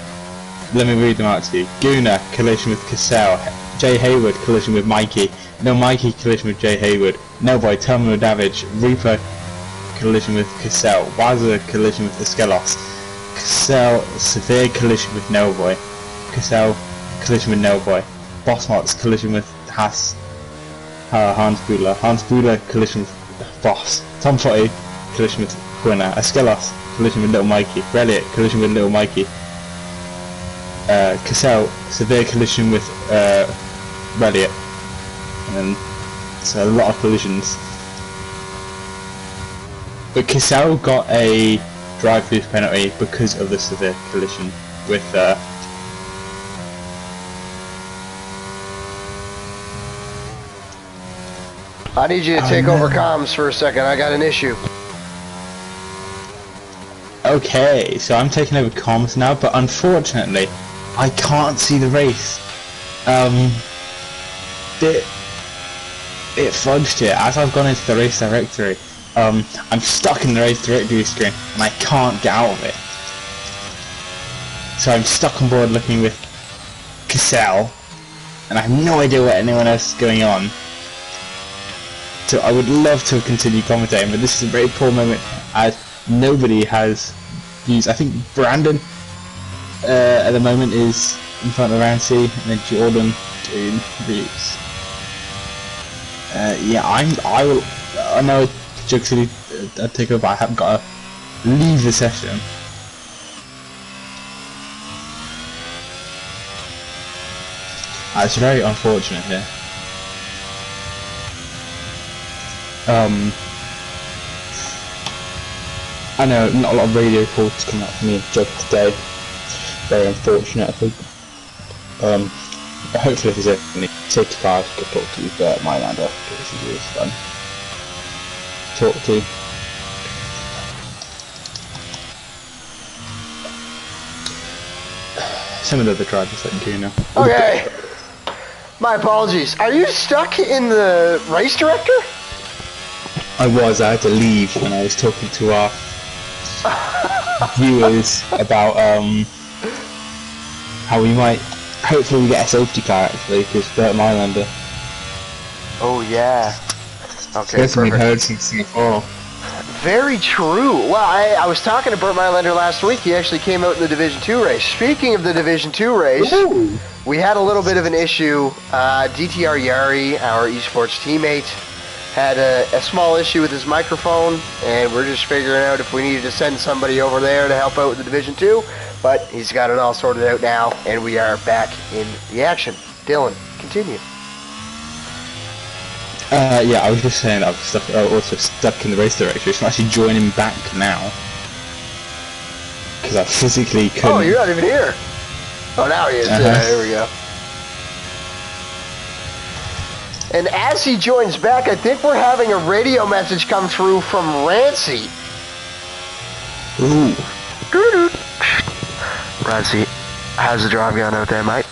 Let me read them out to you. Guna, collision with Cassell. Jay Hayward, collision with Mikey. No Mikey, collision with Jay Hayward. No Boy, terminal damage. Reaper, collision with Cassell. Wazza, collision with Eskelos. Cassell, severe collision with No Boy. Cassell, collision with No Boy. Bossmots, collision with Hans Bueller. Hans Bueller, collision with Boss. Tom Fotty, collision with Quinna. Eskelos, collision with Little Mikey. Relic, collision with Little Mikey. Cassell, severe collision with Relic. And so a lot of collisions. But Cassell got a drive boost penalty because of the severe collision with I need you to take over comms for a second. I got an issue. Okay, so I'm taking over comms now, but unfortunately, I can't see the race. It fudged it as I've gone into the race directory. I'm stuck in the race directory screen and I can't get out of it. So I'm stuck on board looking with Cassell, and I have no idea what anyone else is going on. So I would love to continue commentating, but this is a very poor moment as nobody has views. I think Brandon at the moment is in front of Rancy, and then Jordan doing views. Yeah, I know Jokes really take over, but I haven't got to leave the session. It's very unfortunate here. I know not a lot of radio calls coming out from me and Jug today. Very unfortunate, I think. Hopefully if there's any safety cars I could talk to, but Mylander, because he is fun. Talk to. Some of the other drivers like Guna. Okay. My apologies. Are you stuck in the race director? I had to leave when I was talking to our viewers about how we might hopefully get a safety car actually, because Bert Mylander. Oh yeah. Okay. Yes, we've heard since Singapore. Very true. Well, I was talking to Bert Mylander last week. He actually came out in the Division 2 race. Speaking of the Division 2 race, Ooh. We had a little bit of an issue. DTR Yari, our esports teammate, had a small issue with his microphone, and we're just figuring out if we needed to send somebody over there to help out with the Division 2, but he's got it all sorted out now, and we are back in the action. Dylan, continue. Yeah, I was just saying I'm also stuck in the race directory, so I'm actually joining back now. Because I physically couldn't... Oh, you're not even here! Oh, now he is. Here we go. And as he joins back, I think we're having a radio message come through from Rancy. Ooh. Rancy, how's the drive going out there, mate?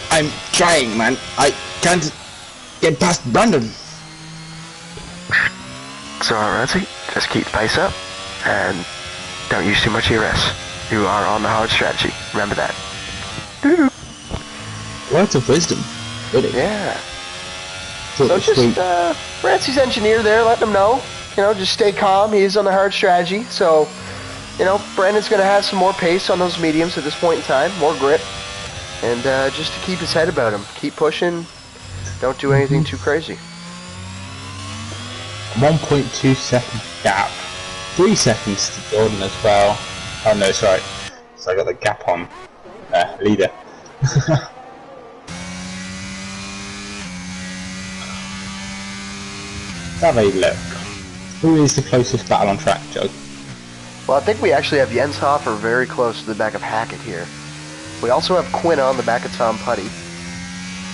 I'm trying, man. I can't get past Brandon. It's alright, Rancy. Just keep pace up and don't use too much ERS. You are on the hard strategy. Remember that. Words of wisdom, really. Yeah. So just Rancy's engineer there, letting him know. You know, just stay calm. He's on the hard strategy. So, you know, Brandon's going to have some more pace on those mediums at this point in time, more grip. And just to keep his head about him. Keep pushing. Don't do anything too crazy. 1.2 second gap. 3 seconds to Jordan as well. Oh no, sorry. So I got the gap on leader. Have a look. Who is the closest battle on track, Jug? Well, I think we actually have Jens Hofer very close to the back of Hackett here. We also have Quinn on the back of Tom Putty.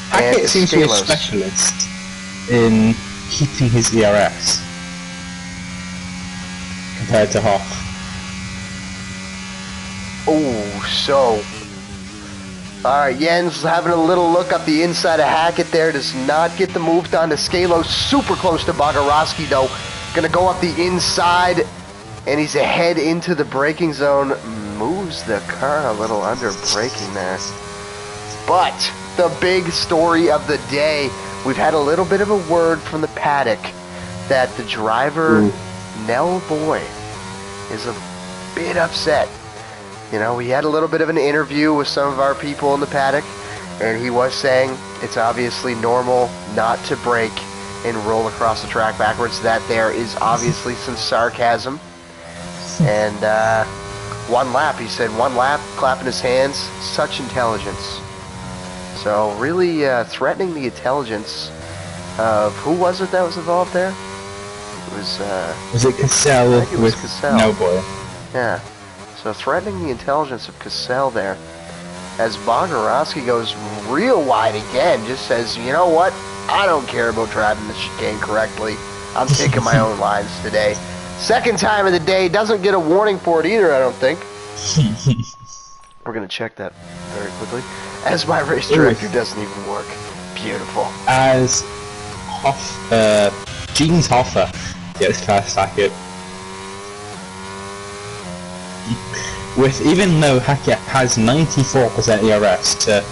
Hackett seems to be a specialist in keeping his ERS compared to Hoff. Oh, so... Alright, Jens having a little look up the inside of Hackett there. Does not get the move down to Scalo. Super close to Bogorowski though. Gonna go up the inside. And he's ahead into the braking zone. moves the car a little under braking there. But the big story of the day, we've had a little bit of a word from the paddock that the driver, Nell Boy, is a bit upset. You know, we had a little bit of an interview with some of our people in the paddock, and he was saying it's obviously normal not to brake and roll across the track backwards, that there is obviously some sarcasm. And one lap, he said, one lap, clapping his hands, such intelligence. So really threatening the intelligence of, who was it that was involved there? It was it Cassell I think it was with Cassell. No Boy? Yeah. So threatening the intelligence of Cassell there. As Bogorowski goes real wide again, just says, you know what? I don't care about driving the chicane correctly. I'm taking my own lines today. Second time of the day, doesn't get a warning for it either, I don't think. We're going to check that very quickly. As my race director doesn't even work. Beautiful. As Jeans Hoffa gets class second. With, even though Hackett has 94% ERS to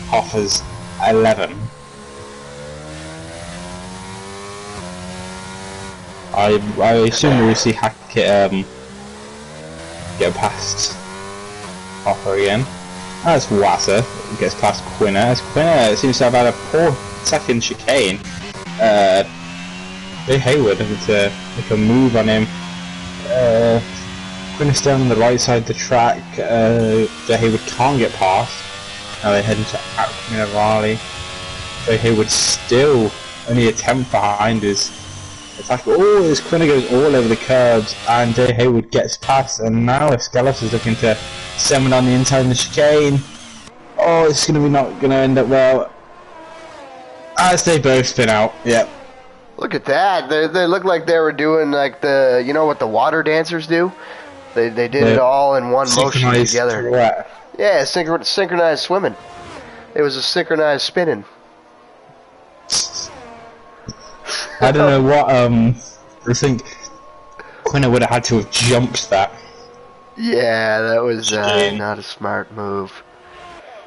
Hoffa's 11. I assume we'll see Hackett get past Hoffa again. As Wasser gets past Quinner, as Quinner seems to have had a poor second chicane. Jay Hayward having to make a move on him. Quinner's down on the right side of the track. Jay Hayward can't get past. Now they're heading to Quinner Raleigh. Jay Hayward still only a tenth behind his attack. Oh, as Quinner goes all over the curbs, and Jay Hayward gets past, and now Eskelos is looking to send on the inside of the chicane. Oh, it's going to be not going to end up well. As they both spin out. Yep. Look at that. They look like they were doing like the, you know what the water dancers do? They did it all in one motion together. Right. Yeah, synchronized swimming. It was a synchronized spinning. I don't know what, I think Quinner would have had to have jumped that. Yeah, that was not a smart move.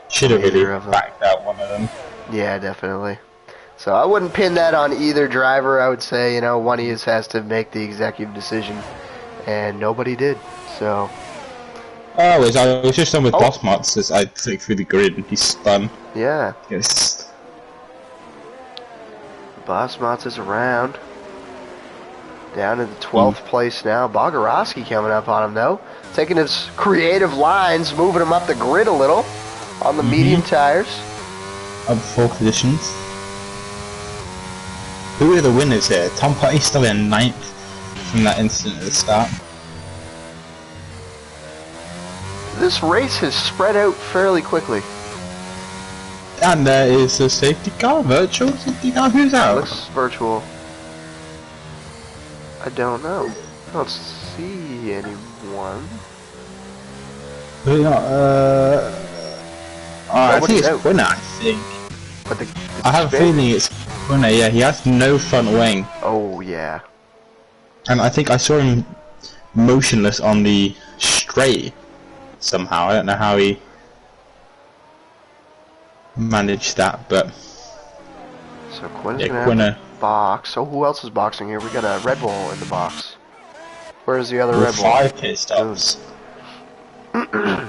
Should have really backed out one of them. Yeah, definitely. So I wouldn't pin that on either driver. I would say, you know, one of you has to make the executive decision, and nobody did. So. Oh, I was just on with Boss Mots as I took through the grid and he spun. Yeah. Yes. Boss Mots is around. Down in the 12th place now. Bogorowski coming up on him though. Taking his creative lines, moving him up the grid a little on the medium tires. Up 4 positions. Who are the winners here? Tom Petty still in 9th from that incident at the start. This race has spread out fairly quickly. And there is a safety car, virtual safety car. Who's out? Looks virtual. I don't know. I don't see anyone. I think it's Quinner, I think. But I have a feeling it's Quinner, yeah, he has no front wing. Oh, yeah. And I think I saw him motionless on the straight somehow. I don't know how he managed that, but... So Quinner's gonna have a box. Oh, who else is boxing here? We got a Red Bull in the box. Where's the other Red Bull? 5 pit stops. A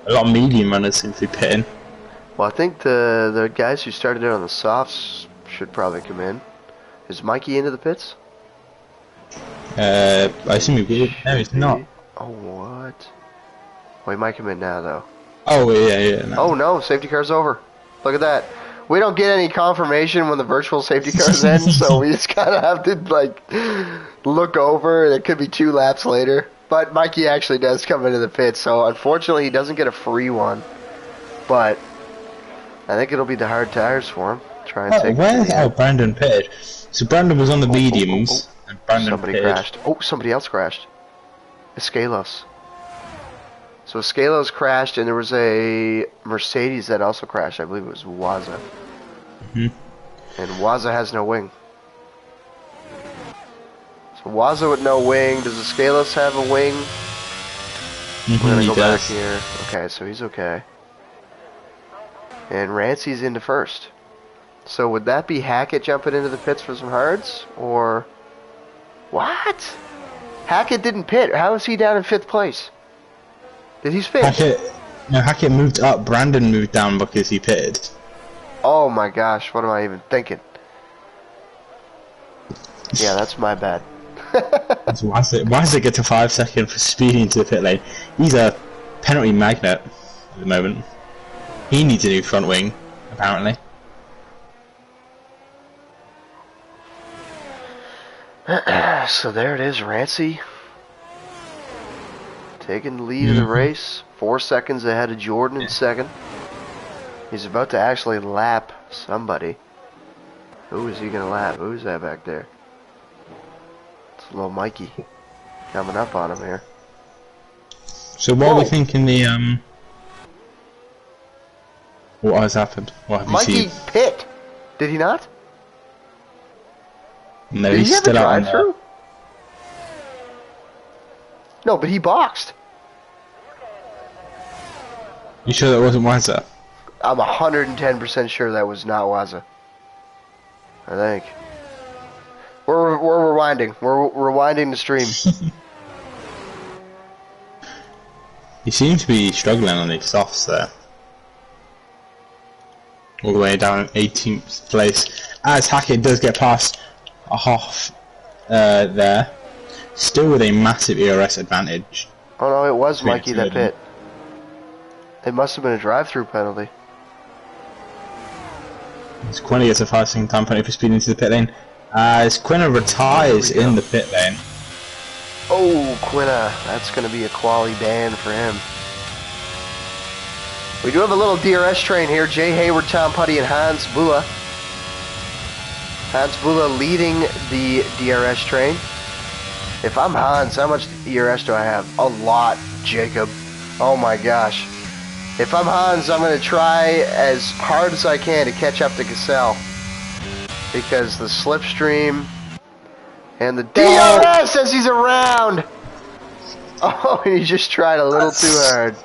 lot of medium runners seem to be pitting. Well, I think the guys who started out on the softs should probably come in. Is Mikey into the pits? I assume he will. No, he's not. Oh, what? Well, he might come in now, though. Oh, yeah. No. Oh, no. Safety car's over. Look at that. We don't get any confirmation when the virtual safety car's end, so we just kind of have to, like, look over. It could be 2 laps later. But Mikey actually does come into the pit, so unfortunately he doesn't get a free one. But I think it'll be the hard tires for him. Try and take. Where? Brandon pitted. So Brandon was on the mediums, and Brandon somebody pitted. crashed. Oh, somebody else crashed. Escalos. So Escalos crashed, and there was a Mercedes that also crashed. I believe it was Waza. And Waza has no wing. So Waza with no wing. Does Escalos have a wing? We're gonna He go back does. here. Okay, so he's okay. And Rancy's into first. So would that be Hackett jumping into the pits for some hards? Or... What? Hackett didn't pit. How is he down in 5th place? Did he spin? Hackett moved up, Brandon moved down because he pitted. Oh my gosh, what am I even thinking? Yeah, that's my bad. Why does it get to 5 seconds for speeding into the pit lane? He's a penalty magnet at the moment. He needs a new front wing, apparently. So there it is, Rancy. Taking the lead of the race. 4 seconds ahead of Jordan in 2nd. He's about to actually lap somebody. Who is he going to lap? Who's that back there? It's little Mikey coming up on him here. So what are we thinking the what has happened? What have Mikey you seen? pit. Did he not? No, Did he's he have a still out on drive-through? No, but he boxed. You sure that wasn't Wazza? I'm 110% sure that was not Waza. I think. We're rewinding. We're rewinding the stream. He seems to be struggling on these softs there. All the way down 18th place. As Hackett does get past a half there. Still with a massive ERS advantage. Oh no, it was Mikey that Jordan. pit. It must have been a drive-through penalty. As Quinna gets a 5 second time penalty for speeding into the pit lane. As Quinna retires in the pit lane. Oh, Quinna. That's going to be a quali ban for him. We do have a little DRS train here. Jay Hayward, Tom Putty, and Hans Bula. Hans Bula leading the DRS train. If I'm Hans, how much DRS do I have? A lot, Jacob. Oh my gosh. If I'm Hans, I'm going to try as hard as I can to catch up to Cassell. Because the slipstream and the DRS says he's around. Oh, and he just tried a little too hard.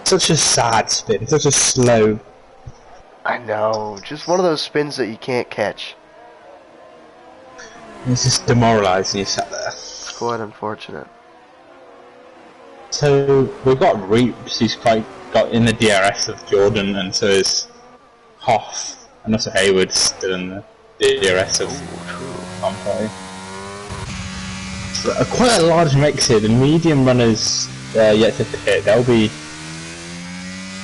Such a sad spin, such a slow. I know, just one of those spins that you can't catch. It's just demoralising you sat there. It's quite unfortunate. So we've got Reeps, who's quite got in the DRS of Jordan, and so is Hoff, and also Hayward still in the DRS of Pompey. So, quite a large mix here. The medium runners yet to pit. There'll be.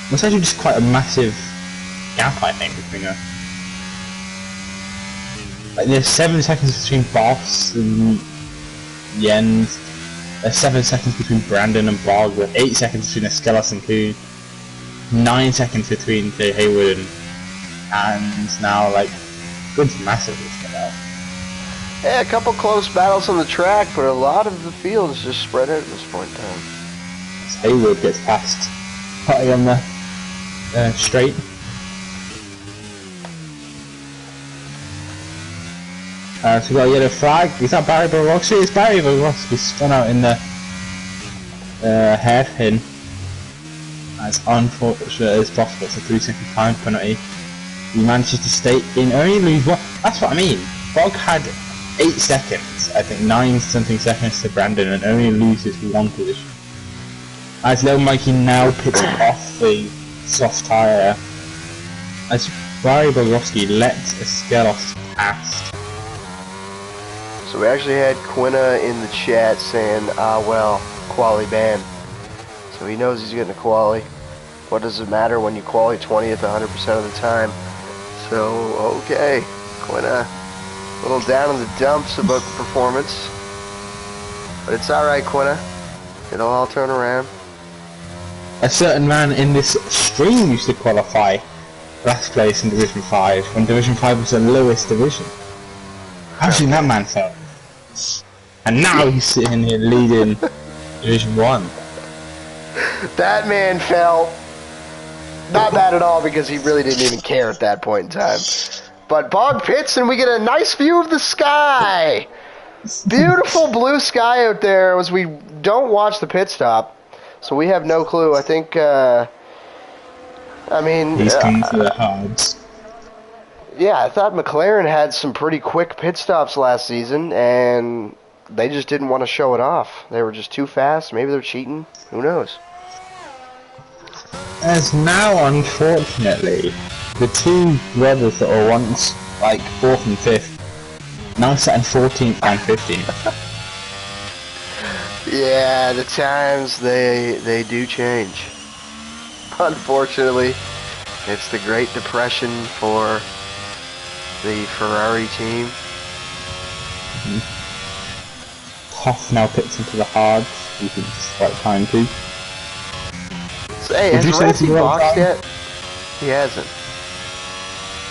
It's actually just quite a massive gap, I think, between them. Like there's 7 seconds between Boss and Jens. There's 7 seconds between Brandon and Bog. There's 8 seconds between Eskelos and Kuhn. 9 seconds between Jay Hayward and now like it's massive this out. Yeah, a couple close battles on the track, but a lot of the field is just spread out at this point in time. As Hayward gets past Putty on the straight. So we got a yellow flag. Is that Barry Borowski? It's Barry Borowski spun out in the hairpin. As unfortunate as possible. It's a 3 second time penalty. He manages to stay in, only lose one. That's what I mean. Bog had 8 seconds, I think 9 something seconds to Brandon, and only loses 1 position. As Little Mikey now picks off the soft tyre, as Barry Borowski lets Eskelos past. So we actually had Quinna in the chat saying, well, quali ban. So he knows he's getting a quali. What does it matter when you quali 20th 100% of the time? So, okay, Quinna, a little down in the dumps about the performance. But it's alright, Quinna. It'll all turn around. A certain man in this stream used to qualify last place in Division 5, when Division 5 was the lowest division. Imagine that man felt. And now he's sitting here leading Division 1. That man felt not bad at all because he really didn't even care at that point in time. But Bog pits and we get a nice view of the sky. Beautiful blue sky out there as we don't watch the pit stop, so we have no clue. I think, I mean... He's coming for the hards. Yeah, I thought McLaren had some pretty quick pit stops last season, and they just didn't want to show it off. They were just too fast. Maybe they're cheating. Who knows? As now, unfortunately, the two brothers that were once like 4th and 5th now sat in 14th and 15th. Yeah, the times, they do change. Unfortunately, it's the Great Depression for the Ferrari team. Tough now picks into the hards. You think it's the right time to. So, hey, has Rancy boxed yet? He hasn't.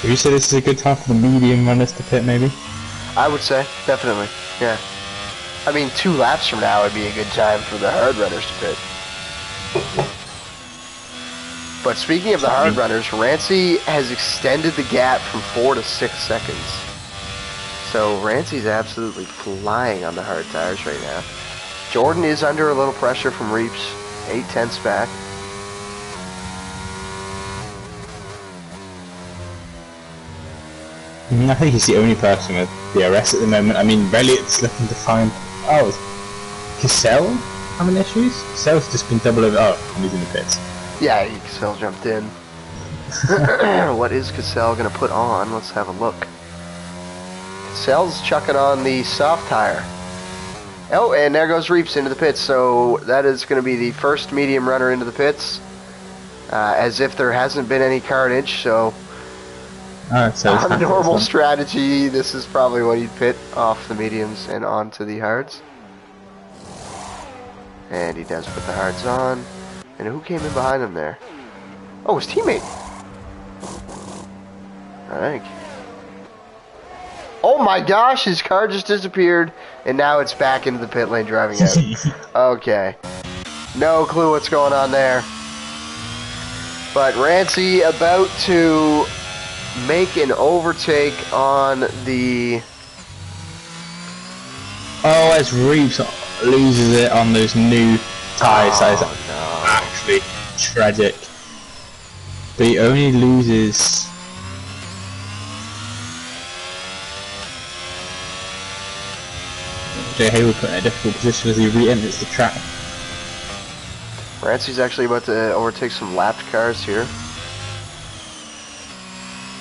Would you say this is a good time for the medium runners to pit, maybe? I would say, definitely, yeah. I mean, 2 laps from now would be a good time for the hard runners to pit. But speaking of the hard runners, Rancy has extended the gap from 4 to 6 seconds. So Rancy's absolutely flying on the hard tires right now. Jordan is under a little pressure from Reeps, 8/10ths back. I think he's the only person with DRS at the moment. I mean, Elliot's looking to find... Oh, is Cassell having issues? Cassell's just been double over... Oh, and he's in the pits. Yeah, Cassell jumped in. What is Cassell going to put on? Let's have a look. Cassell's chucking on the soft tire. Oh, and there goes Reeps into the pits. So that is going to be the first medium runner into the pits. As if there hasn't been any carnage, so... On normal strategy, this is probably what he'd pit off the mediums and onto the hards. And he does put the hards on. And who came in behind him there? Oh, his teammate. I think. Oh my gosh, his car just disappeared. And now it's back into the pit lane driving out. Okay. No clue what's going on there. But Rancy about to make an overtake on the... Oh, as Reeves loses it on those new tyres, that is actually tragic. But he only loses... Jay Hayward put in a difficult position as he re-enters the track. Rancy's actually about to overtake some lapped cars here.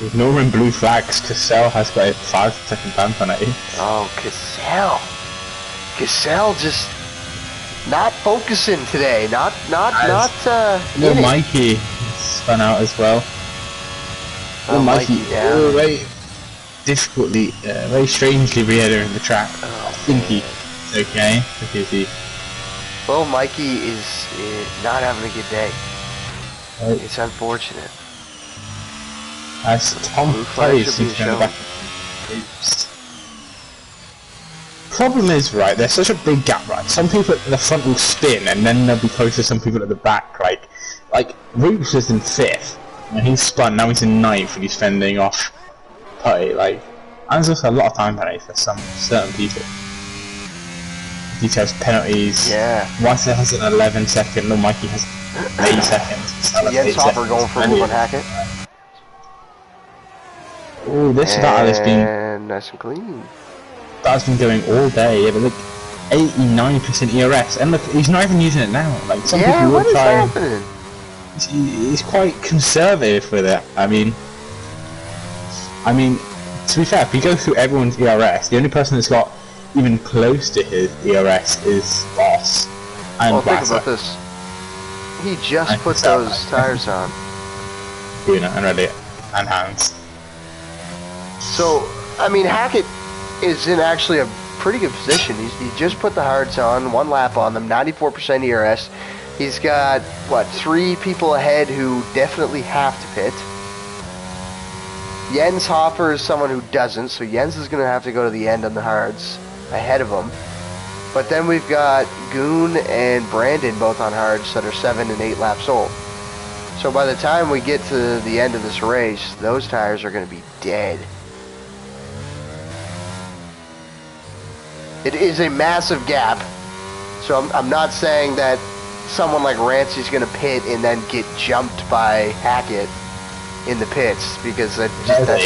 With Norman blue flags, Cassell has got a 5-second time penalty. Oh, Cassell. Cassell just not focusing today. Not No, Mikey spun out as well. Oh, Mikey down. Very difficultly, very strangely re-entering the track. Oh, I think he's okay, because he... Well, Mikey is not having a good day. It's unfortunate. As Tom plays, he's going back. Problem is, right, there's such a big gap, right? Some people at the front will spin, and then they'll be close to some people at the back. Like Roops was in 5th, and he's spun. Now he's in 9th, and he's fending off Putty. Like, and there's also a lot of time penalties for some certain people. Details penalties. Yeah. Weiser has an 11-second. No, Mikey has 8 seconds. Jens Hopper going for Ruben Hackett. Oh, this battle has been nice and clean. That's been going all day. Yeah, but look, 89% ERS, and look, he's not even using it now. Like some people would try. He's quite conservative with it. I mean, to be fair, if you go through everyone's ERS, the only person that's got even close to his ERS is Boss and think about this. He just put those tires on. Bruno and Elliot and Hans. So, I mean, Hackett is in actually a pretty good position. He just put the hards on, 1 lap on them, 94% ERS. He's got, what, 3 people ahead who definitely have to pit. Jens Hopper is someone who doesn't, so Jens is going to have to go to the end on the hards ahead of him. But then we've got Goon and Brandon both on hards that are 7 and 8 laps old. So by the time we get to the end of this race, those tires are going to be dead. It is a massive gap. So I'm not saying that someone like Rancey's going to pit and then get jumped by Hackett in the pits, because that's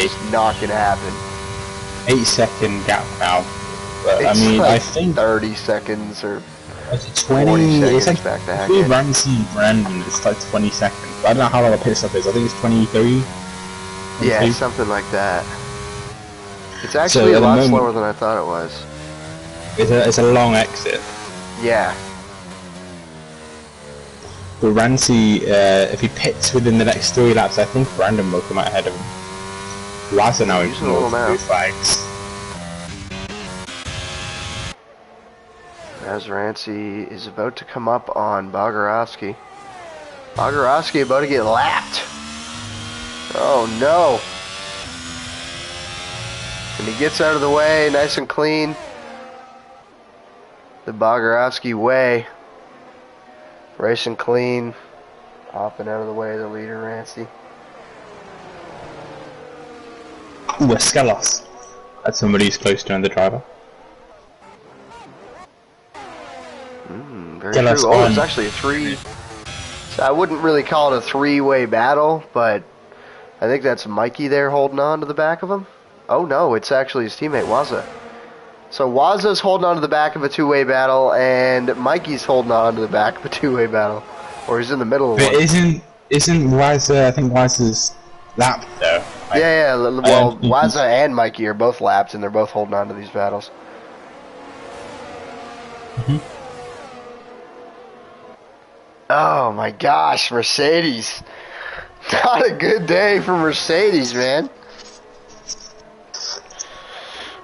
just not going to happen. 8-second gap now. But, It's I mean, like I think 30 seconds or it's 20 seconds it's like back to between Hackett. Ramsey and Brandon, it's like 20 seconds. I don't know how long the pit stop is. I think it's 23. Yeah, something like that. It's actually a lot slower than I thought it was. It's a long exit. Yeah. But Ramsey, if he pits within the next 3 laps, I think Brandon will come out ahead of him. Wazza now ignores the blue flags. As Rancey is about to come up on Bogorowski. Bogorowski about to get lapped. Oh no. And he gets out of the way, nice and clean. The Bogorowski way. Racing clean. Hopping out of the way of the leader, Rancey. Ooh, a Skelos. That's somebody who's close to the driver. Very true. Oh, it's actually a 3. So I wouldn't really call it a 3-way battle, but I think that's Mikey there holding on to the back of him. Oh no, it's actually his teammate Wazza. So Wazza's holding on to the back of a 2-way battle, and Mikey's holding on to the back of a 2-way battle. Or he's in the middle of one. But isn't Wazza, I think Wazza's lapped though. Yeah, well, Wazza and Mikey are both lapped, and they're both holding on to these battles. Oh my gosh, Mercedes. Not a good day for Mercedes, man.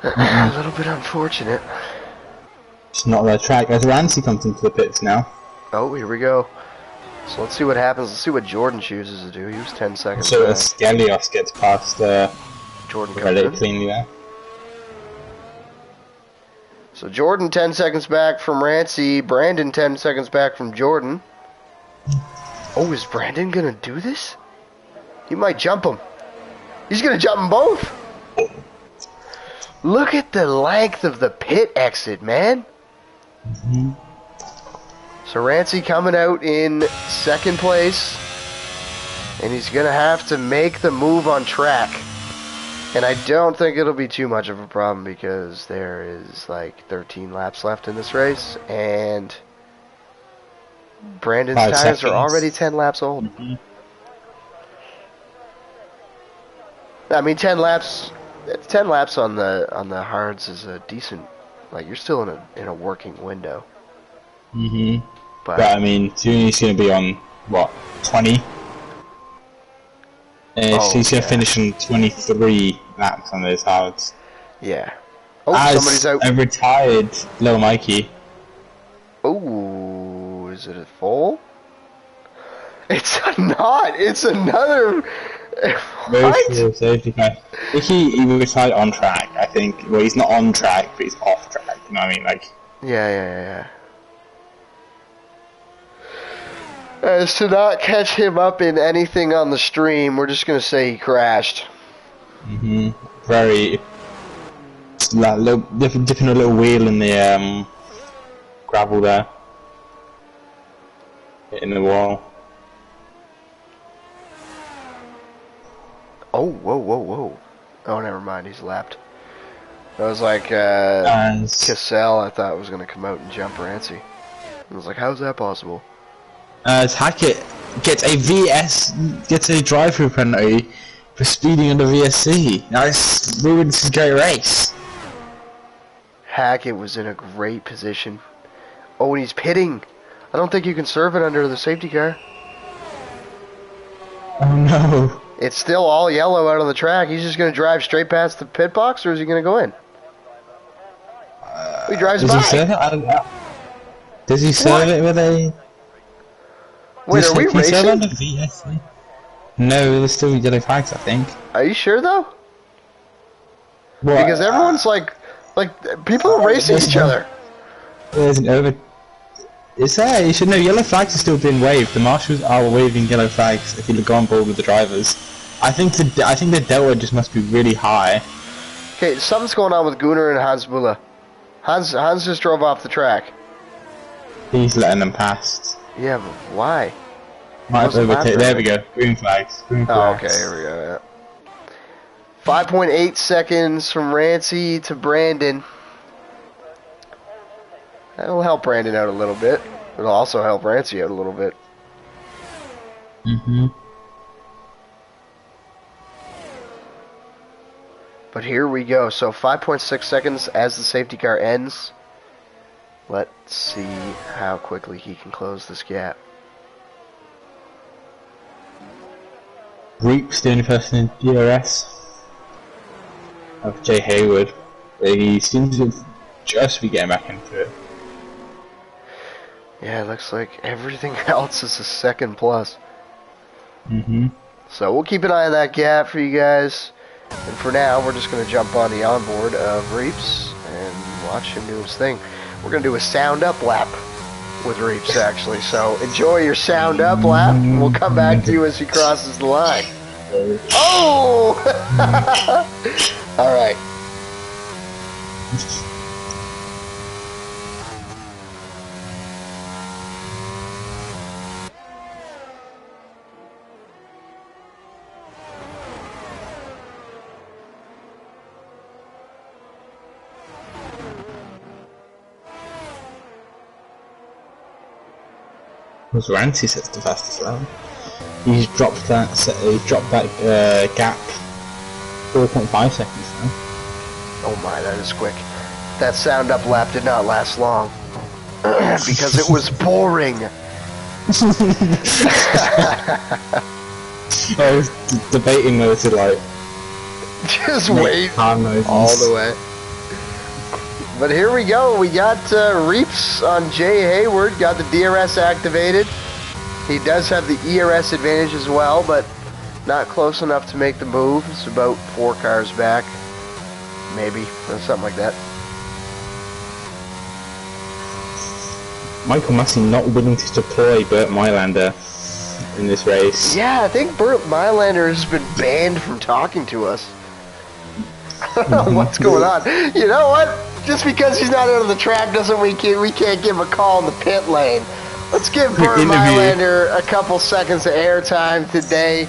A little bit unfortunate. It's not their track. As Rancey comes into the pits now. Oh, here we go. So let's see what happens. Let's see what Jordan chooses to do. He was 10 seconds so back. Skelios gets past Jordan really cleanly there. So Jordan 10 seconds back from Rancey. Brandon 10 seconds back from Jordan. Oh, is Brandon gonna do this? He might jump him. He's gonna jump them both. Look at the length of the pit exit, man. So Rancey coming out in 2nd place, and he's gonna have to make the move on track. And I don't think it'll be too much of a problem, because there is like 13 laps left in this race, and Brandon's tires are already 10 laps old. I mean, 10 laps on the hards is a decent. Like, you're still in a working window. But I mean, soon he's going to be on what, 20? He's going to finish on 23 laps on those hards. Yeah. Oh, as somebody's out. A retired Lil Mikey. Oh, is it a full? It's not. It's another. What? Safety car. He retired on track, I think. Well, he's not on track, but he's off track. You know what I mean? Like. Yeah. As to not catch him up in anything on the stream, we're just gonna say he crashed. Very. Like, dipping a little wheel in the gravel there. Hitting the wall. Oh, whoa. Oh, never mind, he's lapped. That was like, Cassell, I thought was gonna come out and jump Rancey. I was like, how's that possible? As Hackett gets a drive-through penalty for speeding under VSC. Now this ruins his great race. Hackett was in a great position. Oh, and he's pitting. I don't think you can serve it under the safety car. Oh no. It's still all yellow out on the track. He's just going to drive straight past the pit box, or is he going to go in? He drives by. Does he serve it? I don't know. Does he serve it with a... Wait, are we racing? Under VSC? No, there's still yellow flags, I think. Are you sure, though? What? Because everyone's like people are racing each other. There's an over... Is there? You should know, yellow flags are still being waved. The marshals are waving yellow flags if you go on board with the drivers. I think the delta just must be really high. Okay, something's going on with Gunnar and Hans Müller. Hans just drove off the track. He's letting them past. Yeah, but why? Might overtake. There we go. Green flags. Green Oh, flags. okay, here we go. Yeah. 5.8 seconds from Rancy to Brandon. That'll help Brandon out a little bit. It'll also help Rancy out a little bit. Mm-hmm. But here we go. So 5.6 seconds as the safety car ends. Let's see how quickly he can close this gap. Reap's the only person in DRS of Jay Hayward. He seems to just be getting back into it. Yeah, it looks like everything else is a second plus. Mm-hmm. So we'll keep an eye on that gap for you guys. And for now, we're just going to jump on the onboard of Reaps and watch him do his thing. We're going to do a sound up lap with Reaps, actually. So enjoy your sound up lap. We'll come back to you as he crosses the line. Oh! All right. Was Rancy sets the fastest lap. He's dropped that. Gap 4.5 seconds now. Oh my, that is quick. That sound up lap did not last long because it was boring. I was debating whether to like just wait all the way. But here we go. We got Reaps on Jay Hayward. Got the DRS activated. He does have the ERS advantage as well, but not close enough to make the move. It's about 4 cars back, maybe, or something like that. Michael Massey not willing to deploy Burt Mylander in this race. Yeah, I think Burt Mylander has been banned from talking to us. I don't know what's going on. You know what? Just because he's not out on the track doesn't mean we can't give a call in the pit lane. Let's give Burt Mylander a couple seconds of airtime today.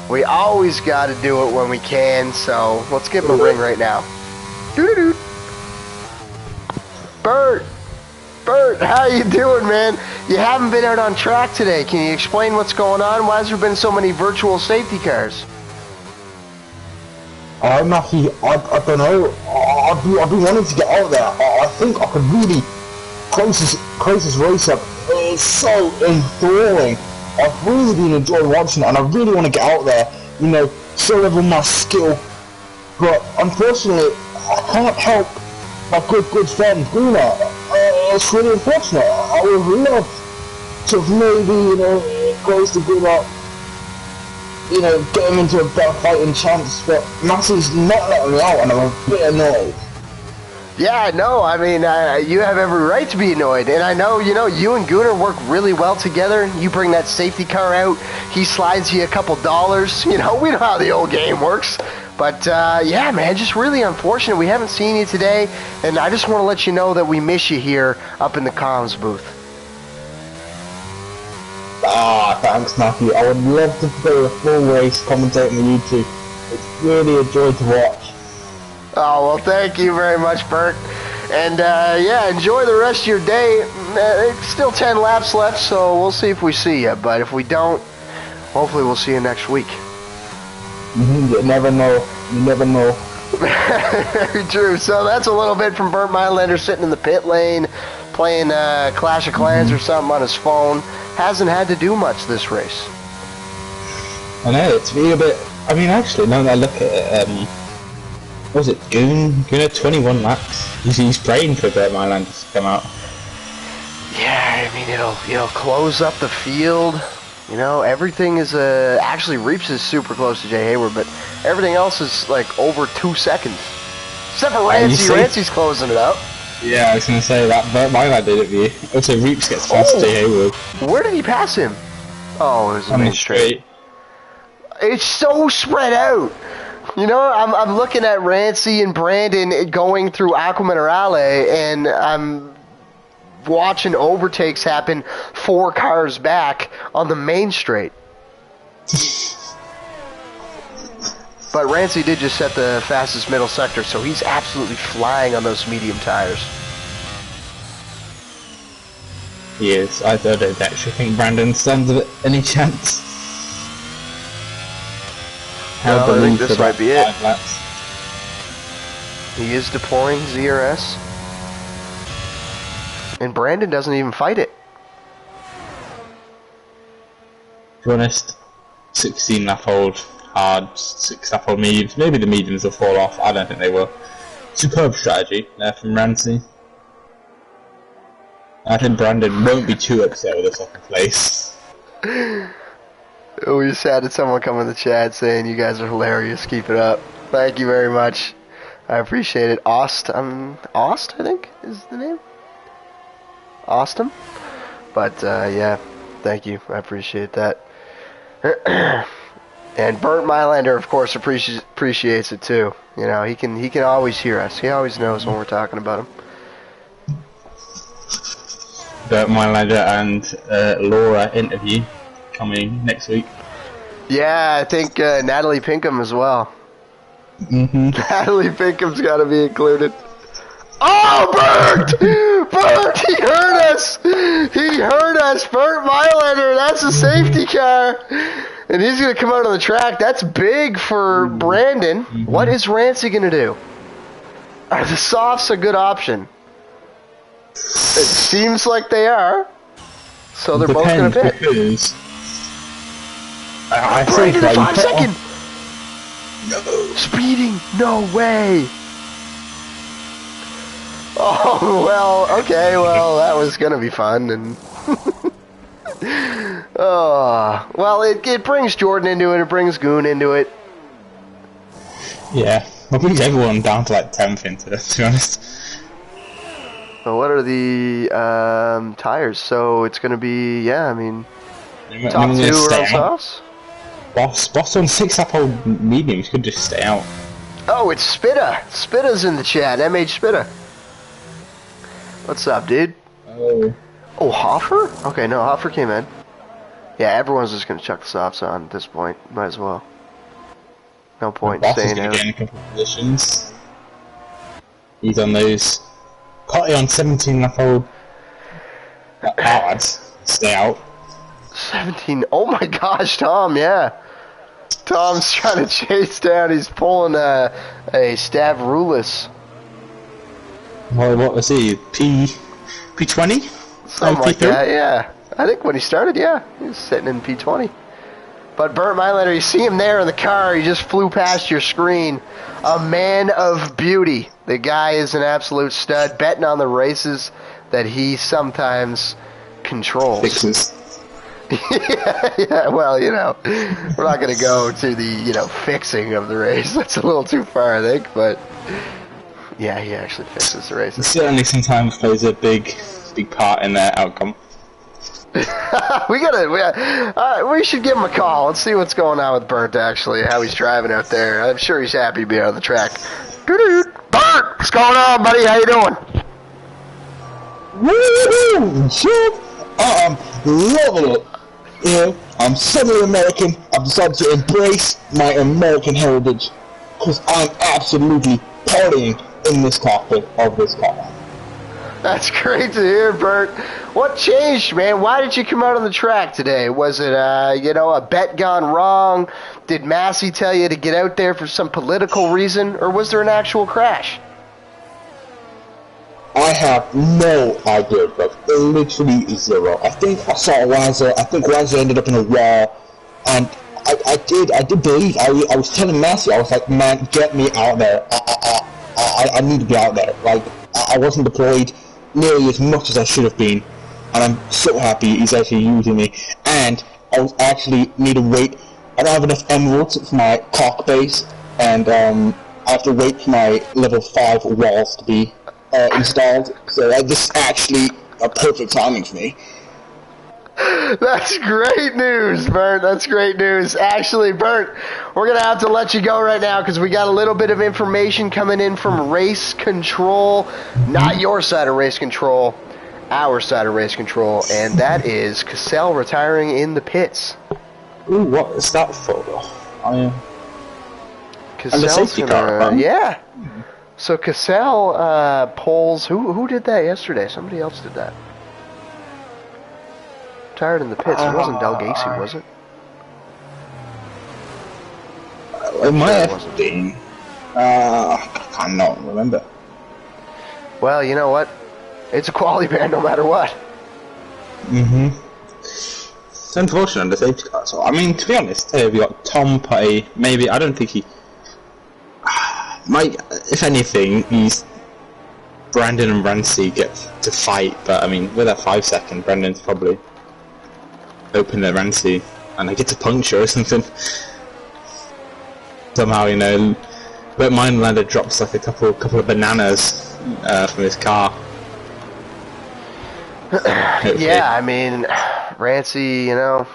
We always got to do it when we can, so let's give him a ring right now. Doo-doo-doo. Burt, how you doing, man? You haven't been out on track today. Can you explain what's going on? Why has there been so many virtual safety cars? Mackie, I don't know. I've been wanting to get out there. I think I could really close this race up. It's so enthralling. I've really been enjoying watching it, and I really want to get out there. You know, show everyone my skill. But unfortunately, I can't help my good friend Gunnar. It's really unfortunate. I would love to maybe, you know, close the Gunnar. You know, get him into a better fighting chance, but Massey's not letting me out, and I'm a bit annoyed. Yeah, I know. I mean, you have every right to be annoyed, and I know, you and Gunnar work really well together. You bring that safety car out, he slides you a couple dollars. We know how the old game works. But, yeah, man, just really unfortunate. We haven't seen you today, and I just want to let you know that we miss you here up in the comms booth. Thanks, Matthew. I would love to play a full race commentating on YouTube. It's really a joy to watch. Oh, well, thank you very much, Bert. And, yeah, enjoy the rest of your day. Still 10 laps left, so we'll see if we see you. But if we don't, hopefully we'll see you next week. You never know. You never know. Very true. So that's a little bit from Burt Mylander sitting in the pit lane, playing Clash of Clans or something on his phone. Hasn't had to do much this race. I know, it's been a bit... I mean, actually, now that I look at it, what was it, Gunnar 21 laps? He's praying for Burt Mylander to come out. Yeah, I mean, it'll close up the field. Everything is, actually, Reaps is super close to Jay Hayward, but everything else is, like, over 2 seconds. Except for Rancy. Rancy's closing it up. Yeah, I was going to say that, but Mylander did it for you. Also, Reaps gets past Jay Hayward. Where did he pass him? Oh, it was a main straight. It's so spread out. You know, I'm looking at Rancy and Brandon going through Aqua Minerale, and I'm watching overtakes happen 4 cars back on the main straight. But Rancy did just set the fastest middle sector, so he's absolutely flying on those medium tires. He is. I don't actually think Brandon stands any chance. No, I think this might be it. 5 laps. He is deploying ZRS. And Brandon doesn't even fight it. To be honest, 16 lap old hard, 6 lap old mediums. Maybe the mediums will fall off. I don't think they will. Superb strategy there from Rancy. I think Brandon won't be too upset with the second place. We just had someone come in the chat saying you guys are hilarious. Keep it up. Thank you very much. I appreciate it. Ost, I think is the name. Austin. But yeah, thank you. I appreciate that. And Bert Mylander, of course, appreciates it too. You know, he can always hear us. He always knows when we're talking about him. Bert Mylander and Laura interview coming next week. Yeah, I think Natalie Pinkham as well. Natalie Pinkham's got to be included. Oh, Bert! Bert, he heard us! He heard us! Bert Mylander, that's a safety car! And he's going to come out on the track. That's big for Brandon. What is Rancy going to do? Are the softs a good option? It seems like they are. So they're both going to pick. Because I Brandon think at 5 seconds! No. Speeding? No way! Oh, well, okay, well, that was going to be fun, and... oh, well, it brings Jordan into it, it brings Goon into it. Yeah, it brings everyone down to like 10th into it, to be honest. So what are the tires? So it's going to be, yeah, I mean, top 2 are on softs? Boss on 6 lap old mediums could just stay out. Oh, it's Spitta. Spitta's in the chat, MH Spitta. What's up, dude? Oh, Hoffer? Okay, no, Hoffer came in. Yeah, everyone's just going to chuck the softs on at this point. Might as well. No point in staying out. Boss is going to gain a couple of positions. He's on those. Cotty on 17 lap old. Hard. Stay out. 17. Oh my gosh, Tom, yeah. Tom's trying to chase down. He's pulling a Stavroulis. Well, what was he? P20? Something like that, yeah. I think when he started, yeah. He was sitting in P20. But Bert Mylander, you see him there in the car. He just flew past your screen. A man of beauty. The guy is an absolute stud. Betting on the races that he sometimes controls. Fixes. yeah, well, you know, we're not going to go to the, you know, fixing of the race. That's a little too far, I think, but yeah, he actually fixes the races. It certainly sometimes plays a big part in their outcome. we should give him a call. Let's see what's going on with Bert, actually, how he's driving out there. I'm sure he's happy to be on the track. Bert, what's going on, buddy? How you doing? Woo! Shit! I'm loving it. You know, I'm Southern American. I've decided to embrace my American heritage because I'm absolutely partying in this cockpit of this car. That's great to hear, Bert. What changed, man? Why did you come out on the track today? Was it, you know, a bet gone wrong? Did Massey tell you to get out there for some political reason? Or was there an actual crash? I have no idea, but literally zero. I think I saw Raza. I think Raza ended up in a wall, and I did believe. I was telling Massey, I was like, man, get me out there. I need to be out there. Like, I wasn't deployed nearly as much as I should have been, and I'm so happy he's actually using me. And I was actually need to wait. I don't have enough emeralds for my cock base, and I have to wait for my level 5 walls to be installed, so this is actually a perfect timing for me. That's great news, Bert. That's great news. Actually, Bert, we're going to have to let you go right now because we got a little bit of information coming in from Race Control. Not your side of Race Control, our side of Race Control, and that is Cassell retiring in the pits. Ooh, what is that for? Cassell's and the safety car, huh? Yeah. So Cassell pulls... Who did that yesterday? Somebody else did that. Retired in the pits. It wasn't Del Gacy, was it? It might have been. I cannot remember. Well, you know what? It's a quality ban no matter what. Mm-hmm. It's unfortunate on the safety car. So, I mean, to be honest, we got Tom Putty. Maybe, I don't think he... if anything, he's... Brandon and Rancy get to fight, but I mean, with that 5 second, Brandon's probably open at Rancy, and I get to puncture or something. Somehow, you know, but Mindlander drops like a couple of bananas from his car. Yeah, I mean, Rancy, you know,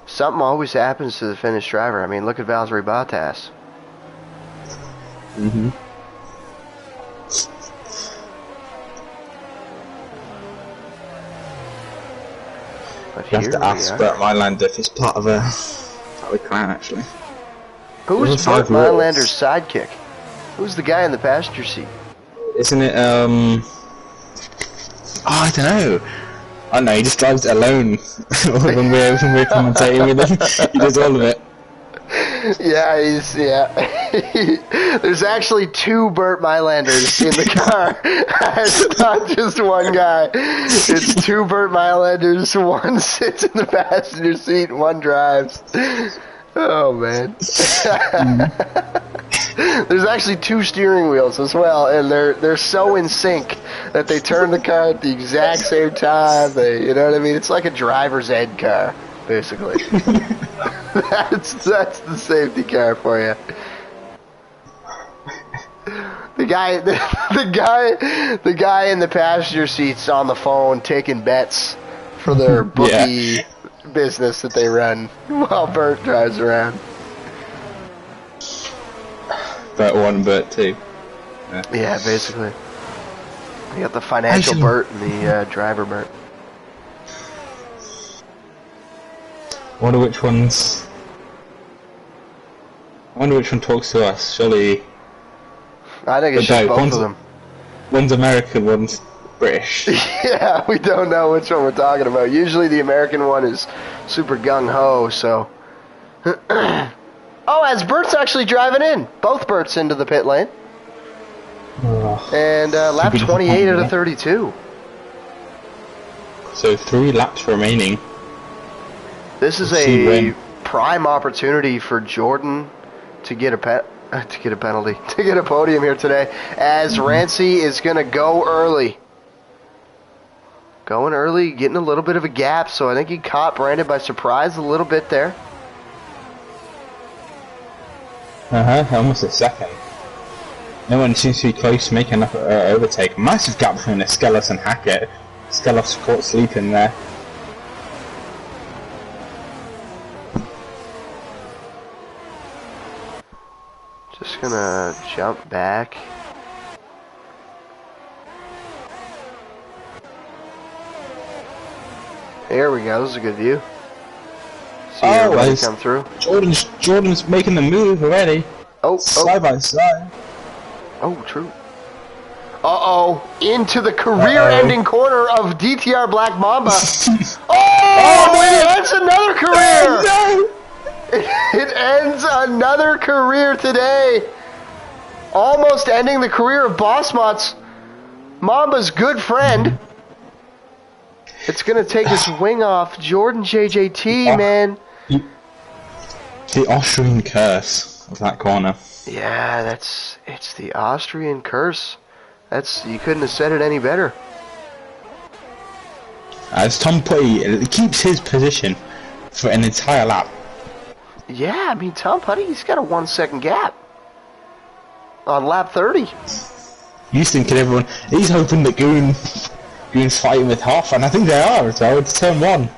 something always happens to the Finnish driver. I mean, look at Valtteri Bottas. Mm-hmm. But You have to ask Bert Mylander if it's part of a clan, actually. Who's Bert Mylander's sidekick? Who's the guy in the passenger seat? Isn't it, oh, I don't know. I don't know, he just drives it alone when we're commentating with him. He does all of it. Yeah, there's actually 2 Bert Mylanders in the car. It's not just one guy. It's 2 Bert Mylanders. One sits in the passenger seat and one drives. Oh, man. There's actually 2 steering wheels as well, and they're so in sync that they turn the car at the exact same time. You know what I mean? It's like a driver's ed car, basically. That's the safety car for you. The guy in the passenger seat's on the phone taking bets for their bookie business that they run while Bert drives around. Bert 1, Bert 2. Yeah, basically. You got the financial Bert and the driver Bert. I wonder which one talks to us. Surely. I think it's just both of them. One's American, one's British. Yeah, we don't know which one we're talking about. Usually the American one is super gung-ho, so... Oh, as Bert's actually driving in. Both Berts into the pit lane. And lap 28 out of 32. So 3 laps remaining. This is a prime opportunity for Jordan to get a penalty, to get a podium here today, as Rancy is going to go early. Going early, getting a little bit of a gap, so I think he caught Brandon by surprise a little bit there. Almost a second. No one seems to be close to making enough overtake. Massive gap between Eskelos and Hackett. Eskelos caught sleeping there. Just gonna jump back. There we go, this is a good view. See everybody come through. Jordan's making the move already. Side by side. Oh, true. Uh-oh, into the career-ending corner of DTR Black Mamba. That's another career! No. It ends another career today. Almost ending the career of Bossmott's Mamba's good friend. It's going to take his wing off. Jordan JJT, man. The Austrian curse of that corner. Yeah, it's the Austrian curse. You couldn't have said it any better. As Tom Putty keeps his position for an entire lap. Yeah, I mean, Tom Putty, he's got a 1 second gap on lap 30. He's thinking he's hoping that Goon Green's fighting with Hoff, and I think they are as well. It's turn 1.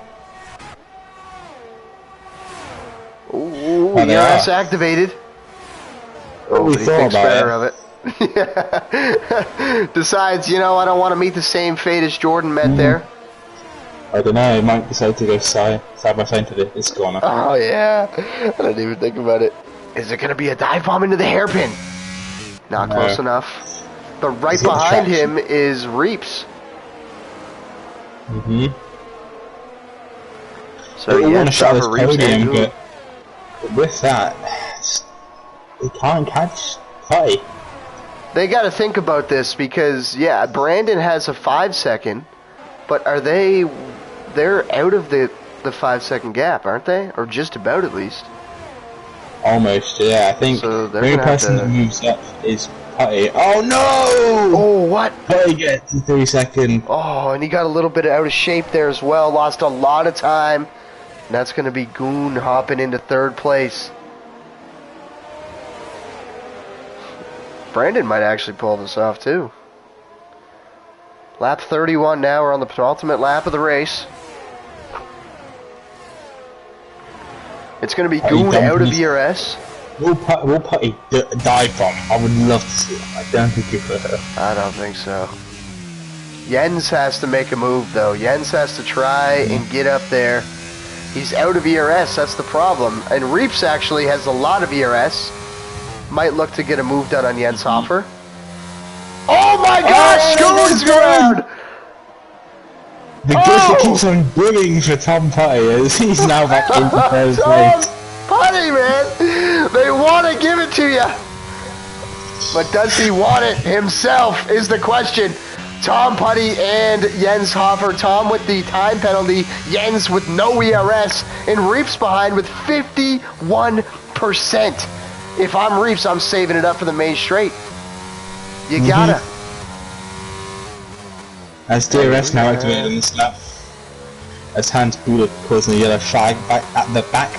Ooh, Oh, they ERS are. activated. What we But he thought thinks about better it. of it. Decides, you know, I don't want to meet the same fate as Jordan met there. I don't know, he might decide to go side by side to this corner. Oh, yeah. I didn't even think about it. Is it going to be a dive bomb into the hairpin? Not No. close enough. But right Is it behind traction? him is Reeps. So They all yeah, want to shot this Chopper, Reeps, and podium, Goon. but with that, they can't catch Putty. They got to think about this because, yeah, Brandon has a 5-second, but are they're out of the 5-second gap, aren't they? Or just about, at least. Almost, yeah. I think So the they're only gonna have person to- that moves up is Putty. Oh no! Oh, what? Putty gets the 3-second. Oh, and he got a little bit out of shape there as well. Lost a lot of time. And that's going to be Goon hopping into 3rd place. Brandon might actually pull this off, too. Lap 31 now. We're on the penultimate lap of the race. It's going to be Goon out of ERS. Will Putty dive bomb? I would love to see it. I don't think he could. I don't think so. Jens has to make a move, though. Jens has to try and get up there. He's out of ERS, that's the problem. And Reeps actually has a lot of ERS. Might look to get a move done on Jens Hoffer. Oh my gosh, Goon's around! The Griffin keeps on bullying for Tom Putty as he's now back into 1st Tom place. Putty, man! They want to give it to you! But does he want it himself is the question. Tom Putty and Jens Hoffer. Tom with the time penalty. Jens with no ERS. And Reeps behind with 51%. If I'm Reeps, I'm saving it up for the main straight. You gotta. As DRS now activated in this lap. As Hans Buller causing a yellow flag back at the back.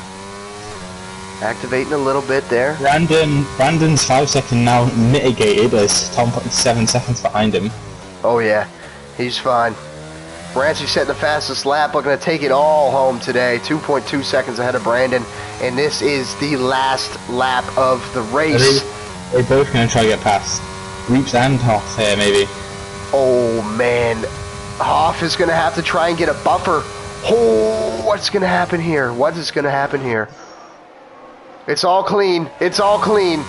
Activating a little bit there. Brandon's 5-second now mitigated as Tom Putty's 7 seconds behind him. Oh yeah, he's fine. Rancy setting the fastest lap, looking to take it all home today. 2.2 seconds ahead of Brandon. And this is the last lap of the race. They're both going to try to get past. Reeps and Hoff here, maybe. Oh man, Hoff is going to have to try and get a buffer. Oh, what's going to happen here? What is going to happen here? It's all clean. It's all clean.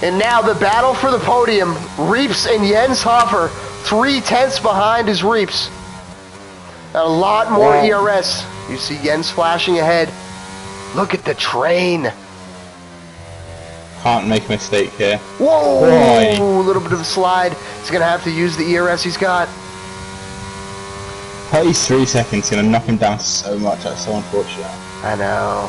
And now the battle for the podium. Reeps and Jens Hoffer. 3/10 behind is Reeps. A lot more ERS. You see Jens flashing ahead. Look at the train. Can't make a mistake here. Whoa! Boy. A little bit of a slide. He's going to have to use the ERS he's got. Putty's 3 seconds going to knock him down so much. That's so unfortunate. I know.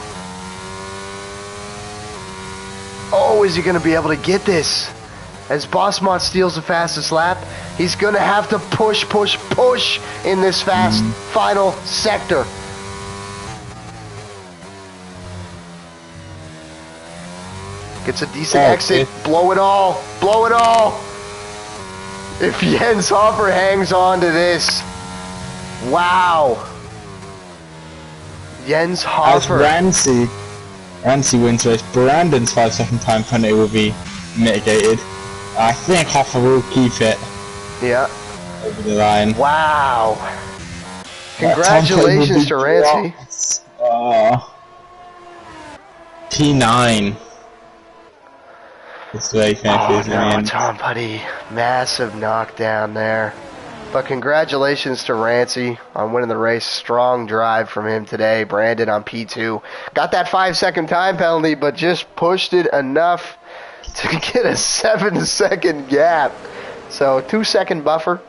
Oh, is he going to be able to get this? As Bossmont steals the fastest lap, he's going to have to push in this fast final sector. Gets a decent exit. Good. Blow it all. Blow it all. If Jens Hoffer hangs on to this. Wow. Jens As Hoffer. Rancy wins race, Brandon's 5-second time penalty will be mitigated. I think Hoffer will keep it Yeah. over the line. Wow. That Congratulations to time Rancy. penalty will be P9. This way he finishes in the end. Tom Putty. Massive knockdown there. But congratulations to Rancy on winning the race. Strong drive from him today. Brandon on P2. Got that 5-second time penalty, but just pushed it enough to get a 7-second gap. So 2-second buffer.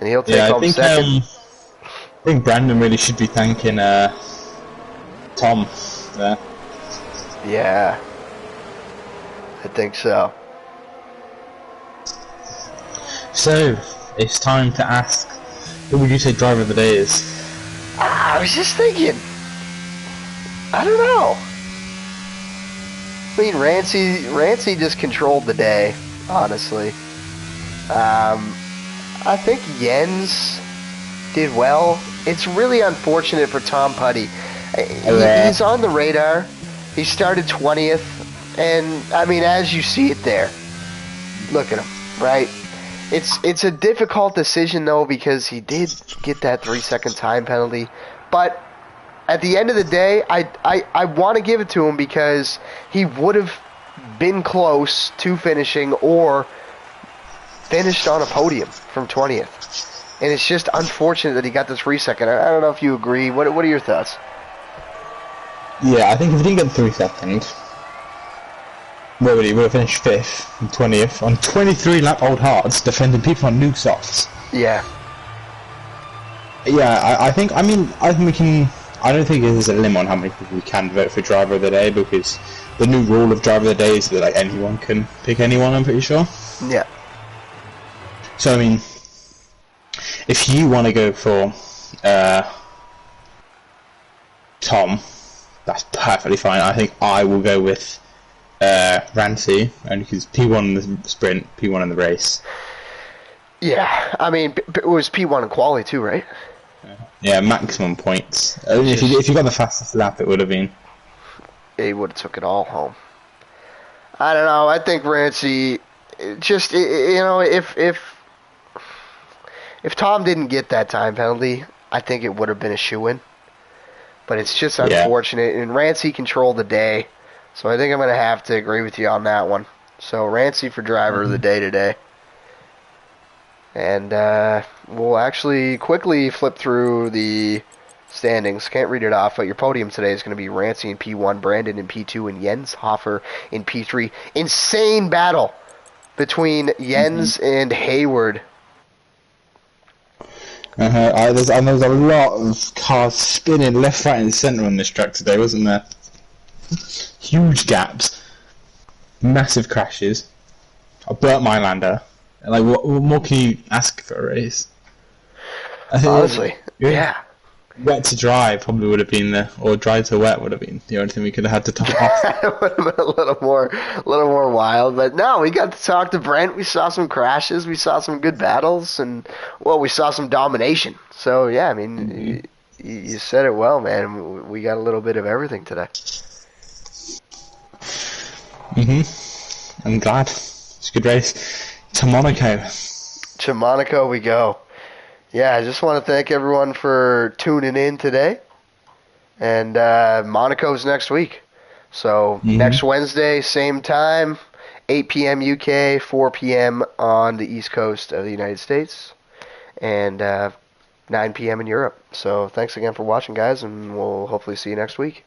And he'll take home second. I think Brandon really should be thanking Tom there. Yeah. I think so. So, it's time to ask, who would you say driver of the day is? I was just thinking. I don't know. I mean, Rancy just controlled the day, honestly. I think Jens did well. It's really unfortunate for Tom Putty. He's on the radar. He started 20th, and I mean, as you see it there, look at him, right? It's a difficult decision though because he did get that 3-second time penalty, but at the end of the day, I want to give it to him because he would have been close to finishing or finished on a podium from 20th. And it's just unfortunate that he got the 3-second. I don't know if you agree. What are your thoughts? Yeah, I think if he didn't get 3 seconds, where would he? Would have finished 5th and 20th on 23 lap old hards, defending people on new softs. Yeah. Yeah, I think we can. I don't think there's a limit on how many people we can vote for driver of the day because the new rule of driver of the day is that like anyone can pick anyone. I'm pretty sure. Yeah. So I mean, if you want to go for Tom, that's perfectly fine. I think I will go with Rancy, only because P1 in the sprint, P1 in the race. Yeah, I mean, it was P1 in quali too, right? Yeah, maximum points. If you got the fastest lap, it would have been. He would have took it all home. I don't know. I think Rancy, just if Tom didn't get that time penalty, I think it would have been a shoo-in. But it's just unfortunate, and Rancy controlled the day, so I think I'm going to have to agree with you on that one. So Rancy for driver of the day today. And we'll actually quickly flip through the standings. Can't read it off, but your podium today is going to be Rancy in P1, Brandon in P2, and Jens Hofer in P3. Insane battle between Jens and Hayward. There's a lot of cars spinning left, right, and centre on this track today, wasn't there? Huge gaps, massive crashes. I burnt my lander. Like, what more can you ask for a race? Honestly, yeah. Wet to dry probably would have been or dry to wet would have been the only thing we could have had to top off. It would have been a little more wild, but no, we got to talk to Brent. We saw some crashes, we saw some good battles, and we saw some domination. So yeah, I mean, you said it well, man. We got a little bit of everything today. I'm glad. It's a good race. To Monaco. To Monaco we go. Yeah, I just want to thank everyone for tuning in today. And Monaco's next week. So next Wednesday, same time, 8 p.m. UK, 4 p.m. on the East Coast of the United States, and 9 p.m. in Europe. So thanks again for watching, guys, and we'll hopefully see you next week.